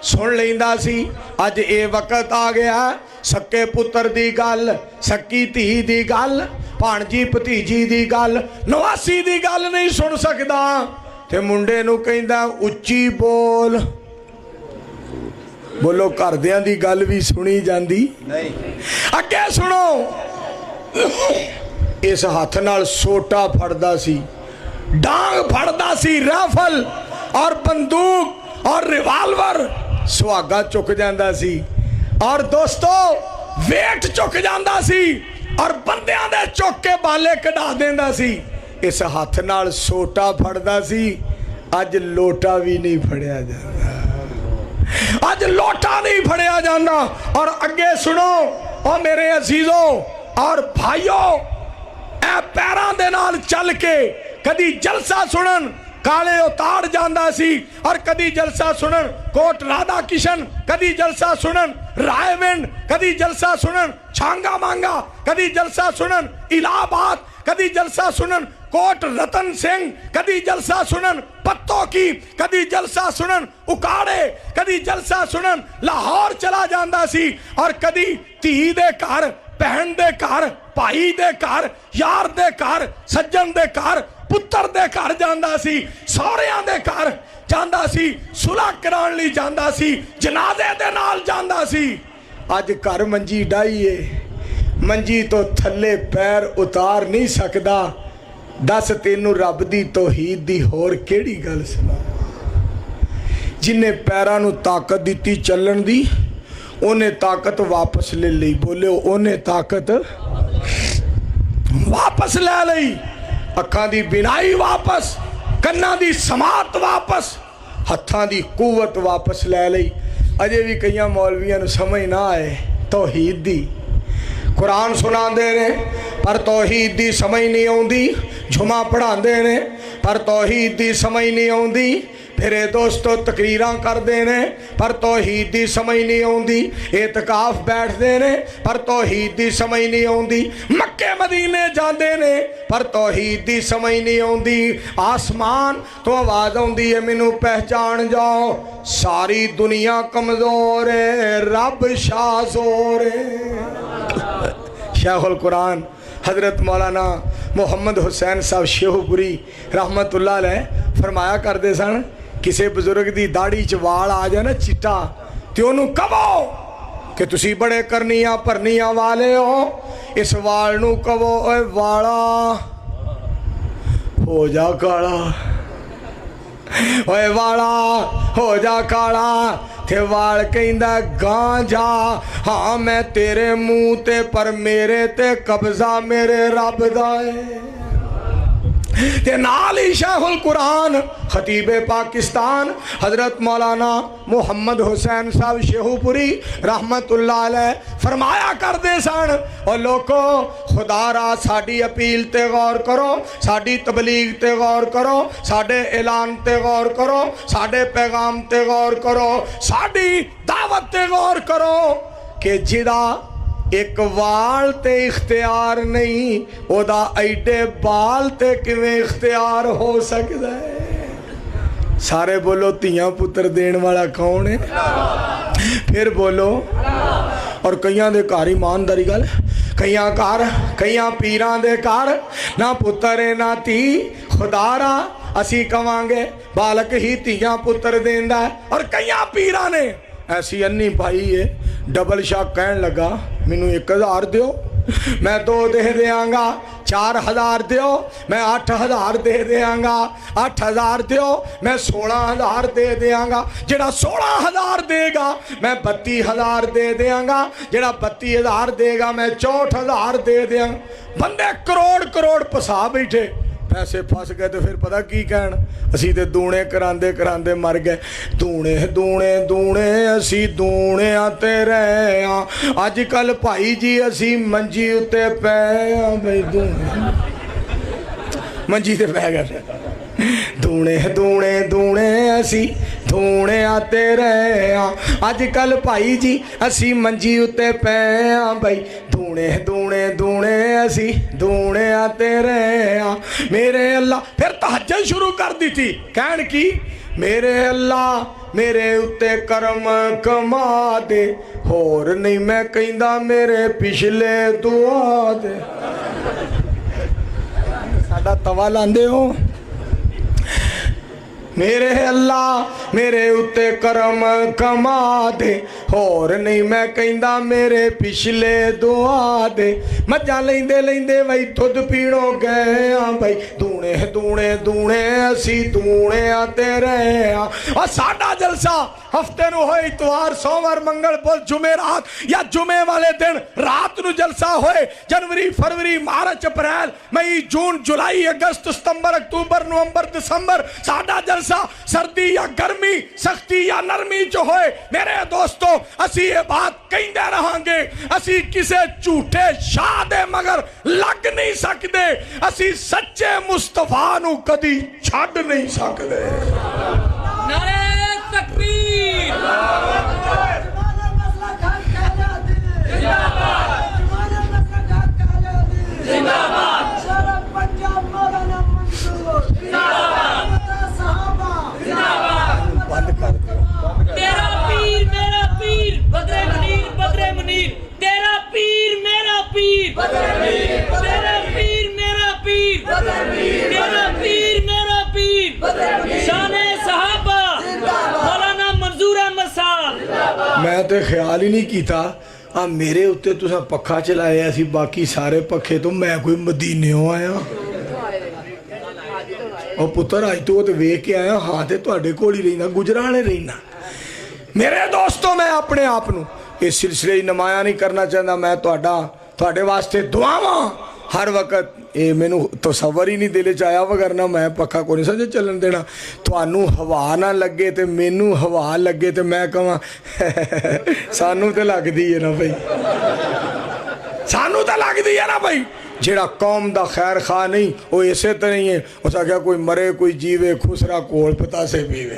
सुन लेंदा सी। अज ये वक्त आ गया सक्के पुत्र दी गल, सक्की धी दी गल, भाणजी भतीजी दी गल, नवासी दी गल नहीं सुन सकदा, ते मुंडे नू कहंदा उच्ची बोल। बोलो घरदियां दी गल भी सुनी जांदी नहीं। अगे सुनो, इस हाथ नाल सोटा फड़दा सी, डांग फड़दा सी, राइफल और बंदूक और रिवाल्वर सुहागा चुक जांदा सी, और दोस्तों वेट चुक जांदा सी, और बंदियां दे चुक के बाले कढ़ा देंदा सी। इस हाथ नाल सोटा फड़दा सी, अज लोटा भी नहीं फड़िया जांदा, अज लोटा नहीं फड़िया जांदा। और अगे सुनो और मेरे अजीजों और भाइयों, ए पैरां दे नाल चल के कदी जलसा सुनन काले उतार जांदा सी, और कदी जलसा सुनन कोट राधा किशन, कदी जलसा सुनन रायविंड, कदी जलसा सुनन छांगा मांगा, कदी जलसा सुनन इलाहाबाद, कदी जलसा सुनन कोट रतन सिंह, कदी जलसा सुनन पत्तों की, कदी जलसा सुनन उकाड़े, कदी जलसा सुनन लाहौर चला जांदा सी, और कदी धी दे घर, भैन दे घर, भाई दे घर, यार दे घर, सज्जन दे घर, पुत्र दे घर जांदा सी, सौहरियां दे घर जांदा सी, सुलह कराउण लई जांदा सी, जनाजे दे नाल जांदा सी। अज घर मंजी डाईए, मंजी तो थल्ले पैर उतार नहीं सकदा। दस तेनू रब दी तौहीद दी होर केड़ी गल सुना। जिन्हें पैरां नू ताकत दिती चलण दी, उन्हें ताकत वापस ले ली। बोले उन्हें ताकत वापस ले लई। अखां दी बिनाई वापस, कन्नां दी समात वापस, हत्थां दी कुवत वापस ले लई। अजे भी कई मौलवियां नू समझ ना आए तौहीद दी। कुरान सुनाते ने पर तौहीद दी समझ नहीं आउंदी, जुमा पढ़ाते ने पर तौहीद दी समझ नहीं आउंदी, फिर दोस्तों तकरीरां करते ने पर तौहीद दी समझ नहीं आउंदी, एतकाफ बैठते ने पर तौहीद दी समझ नहीं आउंदी, मक्के मदीने जाते ने पर तौहीद दी समझ नहीं आउंदी। आसमान तो आवाज़ आउंदी है मैनू पहचान जाओ, सारी दुनिया कमज़ोर है, रब शाह जोर है। शेखुल कुरान हज़रत मौलाना मुहम्मद हुसैन साहब शेखुपुरी रहमतुल्लाह अलैह फरमाया करते सन, किसी बजुर्ग की दाढ़ी च वाल आ जाए ना चिट्टा, तो उन्होंने कहो कि तुसी बड़े करनिया भरनिया वाले हो, इस वाल नू कहो ओए वाला हो जा काला, ओए वाला हो जा काला। थे वाल कहंदा गां जा, हाँ मैं तेरे मुंह ते पर मेरे ते कब्जा मेरे रब दा है। ते नाल ही शाहुल कुरान खतीबे पाकिस्तान हजरत मौलाना मुहम्मद हुसैन साहब शेहूपुरी रहमतुल्लाह अलैह फरमाया करते सन, और लोगों खुदा रा साडी अपील ते गौर करो, साडी तबलीग ते गौर करो, साडे ऐलान ते गौर करो, साडे पैगाम ते गौर करो, साडी दावत ते गौर करो कि जिदा एक वाल ते इख्तियार नहीं ओदा ऐडे बाल ते किवें इख्तियार हो सकता है। सारे बोलो धीआं पुत्र देने वाला कौन है? फिर बोलो। और कईयां दे घर ईमानदारी गल, कईयां घर कईयां पीरां दे घर ना पुत्र है ना धी, खुदारा असी कवांगे बालक ही धीआं पुत्र देंदा है। और कईयां पीरां ने ऐसी अन्नी पाई है, डबल शॉक कहन लगा मैनू 1000 दियो मैं 2 दे देंगा, 4000 दियो मैं 8000 दे देंगा, 8000 दियो मैं 16000 दे देंगा, जेड़ा 16000 देगा मैं 32000 दे देंगा, जेड़ा 32000 देगा मैं 64000 दे देंगा। बंदे करोड़ करोड़ फसा बैठे, पैसे फस गए तो फिर पता की कहन, असी तो दूने करांदे करांदे मर गए। दूने दूने दूने असी दूने आते रहे हाँ, अज कल भाई जी असी मंजी उत्ते पै हाँ, भाई दूने मंजी ते पै गए। दूने दूने दूने असी दूने आते रहे हाँ, अज कल भाई जी असी मंजी उत्ते पै हाँ, भाई दूने दूने दूने असी दूने आते रहे हाँ। मेरे अल्लाह फिर तहज्जुद शुरू कर दी थी, कहन की मेरे अल्लाह मेरे उत्ते करम कमा दे, होर नहीं मैं कहंदा मेरे पिछले दुआ दे। साडा तवा लांदे हो। मेरे अल्लाह मेरे उत्ते करम कमा दे, होर नहीं मैं कहंदा मेरे पिछले दुआ दे। मझां लेंदे लेंदे बई दुध पीणों गए हाँ, भाई दूने दूने दूने असी दूने आते रहे हाँ। और साडा जलसा हफ्ते नूं होए इतवार सोमवार मंगल बुध जुमेरात या जुमे वाले दिन रात नूं जलसा होए, जनवरी फरवरी मार्च अप्रैल मई जून जुलाई अगस्त सितंबर अक्तूबर नवंबर दिसंबर साडा जलसा सर्दी या गर्मी सख्ती या नरमी च होए। मेरे दोस्तों असी ये बात कहते रहांगे, असी किसे झूठे शाह दे मगर लग नहीं सकते, असी सच्चे मुस्तफा नूं कदी छड्ड नहीं सकते। नारे तकबीर, जिंदाबाद, पंजाब मौलाना मंसूर जिंदाबाद, सहाबा जिंदाबाद। तेरा पीर मेरा पीर बदरे मुनीर, तेरा पीर मेरा पीर बदरे मुनीर, तेरा पीर मेरा पीर बदरे मुनीर, तेरा पीर मेरा पीर बदरे मुनीर, शाने सहाबा मौलाना मंजूर अहमद साहब। मैं तो ख्याल ही नहीं किया आ मेरे उत्ते तुसा पखा चलाया सी, बाकी सारे पखे तो मैं कोई मदीनेों आया। और पुत्र अज तो वेख के आया, हाँ तो तुहाडे कोल ही रहिंदा, गुजराले रहिंदा। मेरे दोस्तों मैं अपने आप नूं इस सिलसिले नमाया नहीं करना चाहता, मैं तुहाडे वास्ते दुआवां हर वक्त ये मैनू तसव्वुर ही नहीं दिल च आया, वगरना मैं पक्खा को नहीं समझे चलन देना। तुहानू हवा ना लगे तो मैनू हवा लगे तो मैं कहां सानू तो लगदी है ना भाई, सानू तो लगदी है ना भाई। जेड़ा कौम दा खैर खा नहीं वो इसे तरह ही है, उस आख्या कोई मरे कोई जीवे खुसरा कोल पतासे पीवे।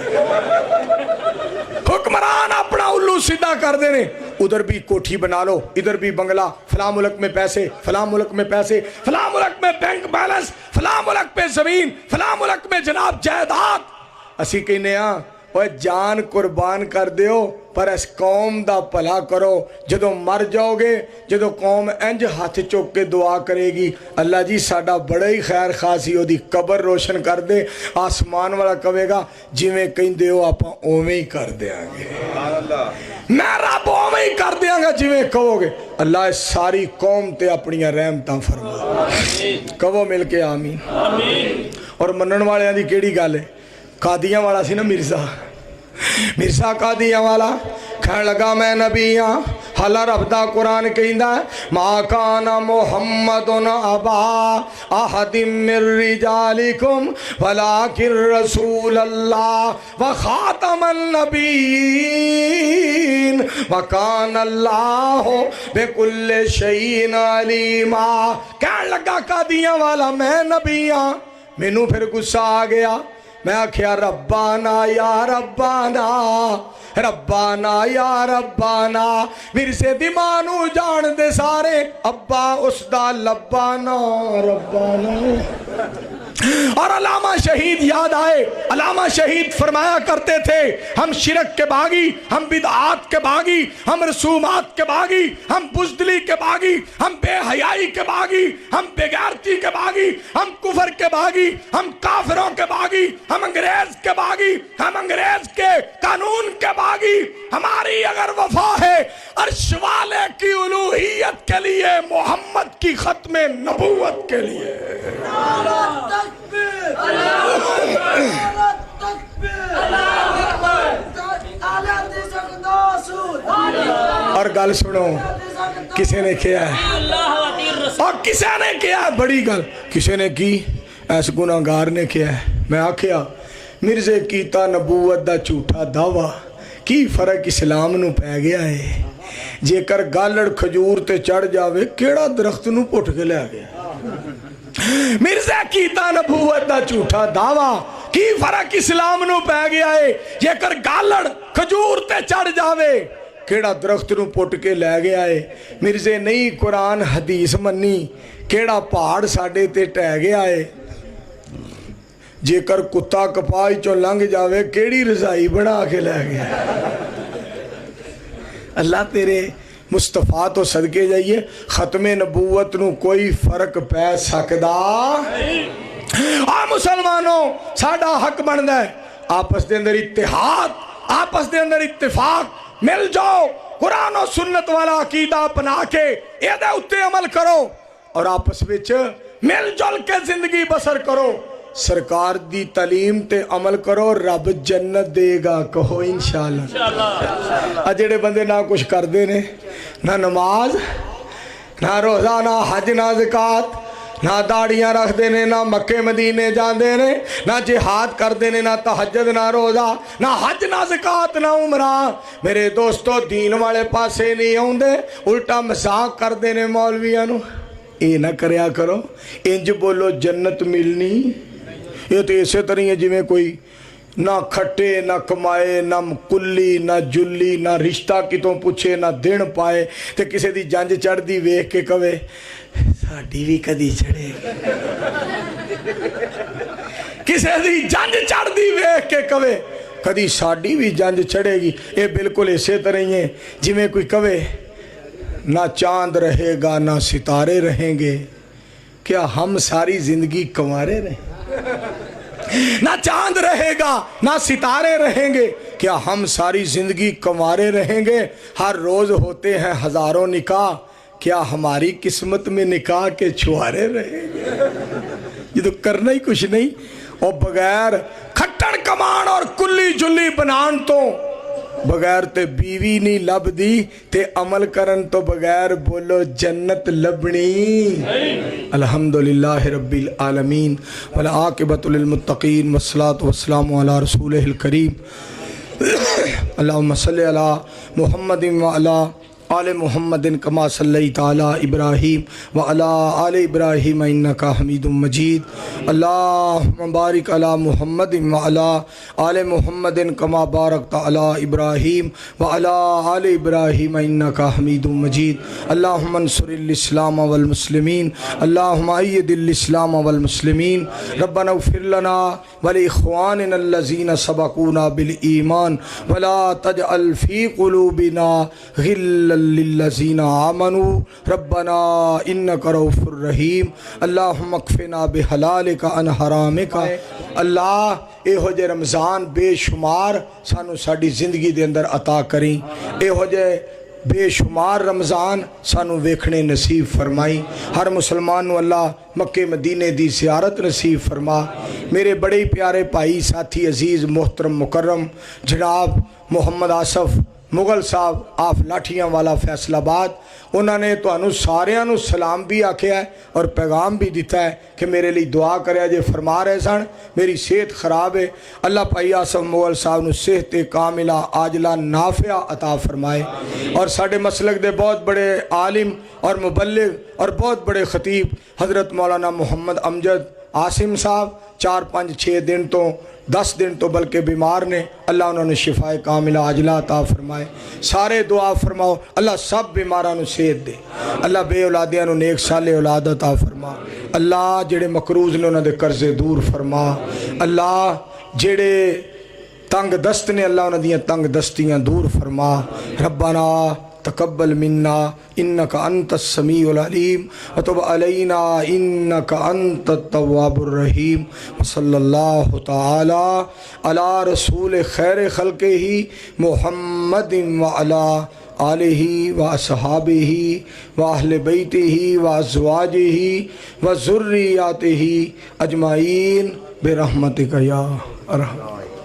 हुक्मरान अपना उल्लू सीधा कर देने, उधर भी कोठी बना लो, इधर भी बंगला, फला मुल्क में पैसे, फला मुल्क में पैसे, फला मुल्क में बैंक बैलेंस, फला मुल्क पे जमीन, फला मुल्क में जनाब जायदाद। असी कहने ओए जान कुर्बान कर दियो पर इस कौम दा भला करो। जदों मर जाओगे, जदों कौम इंज हाथ चुक के दुआ करेगी, अल्लाह जी साडा बड़ा ही खैर खासी ओदी कबर रोशन कर दे। आसमान वाला कहेगा जिवें कहंदे हो आपां उवें ही कर देंगे, मैं रब उवें ही कर देंगा जिवें कहोगे। अल्लाह सारी कौम ते अपनियां रहमतां फरमा, कहो मिल के आमीन। और मनण वालियां दी केड़ी गल है, कादियां वाला सी ना मिर्जा कादियां वाला, कहने लगा मैं नबी हाँ, ਹਾਲਾ ਰੱਬ ਦਾ ਕੁਰਾਨ ਕਹਿੰਦਾ ਮਾ ਕਾਨਾ ਮੁਹੰਮਦੁਨ ਅਬਾ ਅਹਦਿਮ ਮਿਰ ਰਿਜਾਲਿਕੁਮ ਵਲਾਕਿਨ ਰਸੂਲ ਅੱਲਾਹ व खातमन नबीन व कान अल्लाह बिकुल्ल शैइन अलीमा। कहन लगा कादियां वाला मैं नबी हाँ। मैनू फिर गुस्सा आ गया। मैं आख्या रब्बाना या रब्बाना रब्बाना या रब्बाना। मिर्से दी मां नू जान दे सारे अब्बा उसदा लब्बाना रब्बाना। और अलामा शहीद याद आए। अलामा शहीद फरमाया करते थे हम शिरक के बागी, हम बिदआत के बागी, हम रसूमात के बागी, हम बुज़दिली के बागी, हम बेहयाई के बागी, हम बेगैरती के बागी, हम कुफर के बागी, हम काफिरों के बागी, हम अंग्रेज के बागी, हम अंग्रेज के कानून के बागी। हमारी अगर वफा है अर्श वाले की उलूहियत के लिए, मोहम्मद की खत्म नबूवत के लिए। और गल सुनो किसी ने किया और किसी ने किया बड़ी गल किसी ने की ऐस गुनाहगार ने किया। मैं आख्या मिर्जे कीता नबूवत दा झूठा दावा की फर्क इस्लाम नू पै गया है। जेकर गालड़ खजूर ते चढ़ जावे केड़ा दरख्त नू पुट के लै गया। मिर्जा कीता नबूवत दा झूठा दावा की फर्क इस्लाम नू पै गया है। जेकर गालड़ खजूर ते चढ़ जावे केड़ा दरख्त नू पुट के लै गया है। मिर्जे नहीं कुरान हदीस मन्नी केड़ा पहाड़ साडे ते टह गया है। जेकर कुत्ता कपाह चों लंघ जावे केड़ी रजाई बना के लै गया। अल्लाह तेरे मुस्तफा तो सदके जाइए खत्मे नबूवत नू कोई फर्क पै सकदा। आ मुसलमानों साडा हक बनदा है आपस दे अंदर इत्तेहाद, आपस दे अंदर इत्तेफाक। मिल जाओ कुरान और सुन्नत वाला अकीदा अपना के इहदे उत्ते अमल करो और आपस विच मिल जुल के जिंदगी बसर करो। सरकार दी तालीम ते अमल करो रब जन्नत देगा। कहो इंशाअल्लाह। जेड़े बंदे ना कुछ करते ने ना नमाज ना रोज़ा ना हज ना ज़कात ना दाड़ियाँ रखते ने ना मक्के मदीने जाते ने ना जिहाद करते ने ना तहज्जुद ना रोज़ा ना हज ना ज़कात ना उमरा। मेरे दोस्तों दीन वाले पासे नहीं आउंदे उल्टा मजाक करते ने मौलवियां नू। ये ना करया करो। इंज बोलो जन्नत मिलनी। ये तो इसे तरह है जिमें कोई ना खट्टे ना कमाए ना कुल्ली ना जुल्ली ना रिश्ता कितों पूछे ना दिन पाए ते किसी दी जंज चढ़दी वेख के कवे साडी भी कदी चढ़ेगी। किसी दी जंज चढ़दी वेख के कवे कदी साडी भी जंज चढ़ेगी। ये बिल्कुल इसे तरह ही है जिमें कोई कवे ना चांद रहेगा ना सितारे रहेंगे क्या हम सारी जिंदगी कंवारे रहे। ना चांद रहेगा ना सितारे रहेंगे क्या हम सारी जिंदगी कंवारे रहेंगे। हर रोज होते हैं हजारों निकाह क्या हमारी किस्मत में निकाह के छुआरे रहेंगे। ये तो करना ही कुछ नहीं। और बगैर खट्टन कमान और कुल्ली जुल्ली बनान तो बगैर ते बीवी नहीं लभदी ते अमल करन तो बगैर बोलो जन्नत लभनी। अल्हम्दुलिल्लाह रब्बिल आलमीन वल आकिबतुल लिल मुत्तकीन वस्सलातु वस्सलामु अला रसूलिल करीम अल्लाहुम्मा सल्लि अला मुहम्मदिन व अला आले मुहम्मदिन कमा सल्लैता अला इब्राहीम व अला आले इब्राहीम इन्नका हमीदुम मजीद। अल्लाहुम्मा बारिक अला मुहम्मदिन व अला आले मुहम्मदिन कमा बारकता अला इब्राहीम व अला आले इब्राहीम इन्नका हमीदुम मजीद। अल्लाहुम्मा अंसुरिल इस्लाम वल मुस्लिमीन अल्लाहुम्मा अय्यिदिल इस्लाम वल मुस्लिमीन रब्बना इग़फिर लना व लिइख़वानिना अल्लज़ीना सबक़ूना बिल ईमान व ला तजअल फ़ी क़ुलूबिना ग़िल्लन लिल्लज़ीना आमनू रब्बना इन्नका रऊफ़ुर रहीम। अल्लाहुम्मा अक्फ़िना बिहलालिका अन हरामिका। अल्लाह इहो जे रमज़ान बेशुमार सानू साडी ज़िंदगी दे अंदर अता करी। इहो जे बेशुमार रमज़ान सानू वेखने नसीब फरमाई। हर मुसलमान नू अल्लाह मक्के मदीने दी ज़ियारत नसीब फरमा। मेरे बड़े प्यारे भाई साथी अजीज़ मोहतरम मुकर्रम जनाब मोहम्मद आसफ ਮੁਗਲ ਸਾਹਿਬ ਆਫ ਲਾਠੀਆਂ ਵਾਲਾ ਫੈਸਲਾਬਾਦ, ਉਹਨਾਂ ਨੇ ਤੁਹਾਨੂੰ ਸਾਰਿਆਂ ਨੂੰ ਸਲਾਮ ਵੀ ਆਖਿਆ ਹੈ ਔਰ ਪੈਗਾਮ ਵੀ ਦਿੱਤਾ ਹੈ ਕਿ ਮੇਰੇ ਲਈ ਦੁਆ ਕਰਿਆ ਜੇ। ਫਰਮਾ ਰਹੇ ਸਨ ਮੇਰੀ ਸਿਹਤ ਖਰਾਬ ਹੈ, اللہ ਭਾਈ ਆਸਫ ਮੁਗਲ ਸਾਹਿਬ ਨੂੰ ਸਿਹਤ ਕਾਮلہ عاجلہ نافع عطا فرمائے، اور ساڑھے مسلک دے بہت بڑے عالم اور مبلغ اور بہت بڑے خطیب حضرت مولانا محمد امجد عاصم صاحب 4-5-6 دن تو 10 دن تو بلکہ بیمار نے، اللہ انہوں نے شفائے کاملہ عاجلہ عطا فرمائے۔ سارے دعا فرماؤ اللہ سب بیماراں نو صحت دے، اللہ بے اولادیاں نو نیک صالح اولاد عطا فرما، اللہ جڑے مقروض نے انہوں دے قرضے دور فرما، اللہ جڑے تنگ دست نے اللہ انہوں دیاں تنگ دستیاں دور فرما۔ ربنا تقبل منا انك انت السميع العليم وتب علينا انك انت التواب الرحيم، وصلى الله تعالى على رسول خير خلقه محمد وعلى آلہ واصحابہ واہل بیتہ وازواجہ وذریاتہ اجمعین برحمتک یا ارحم۔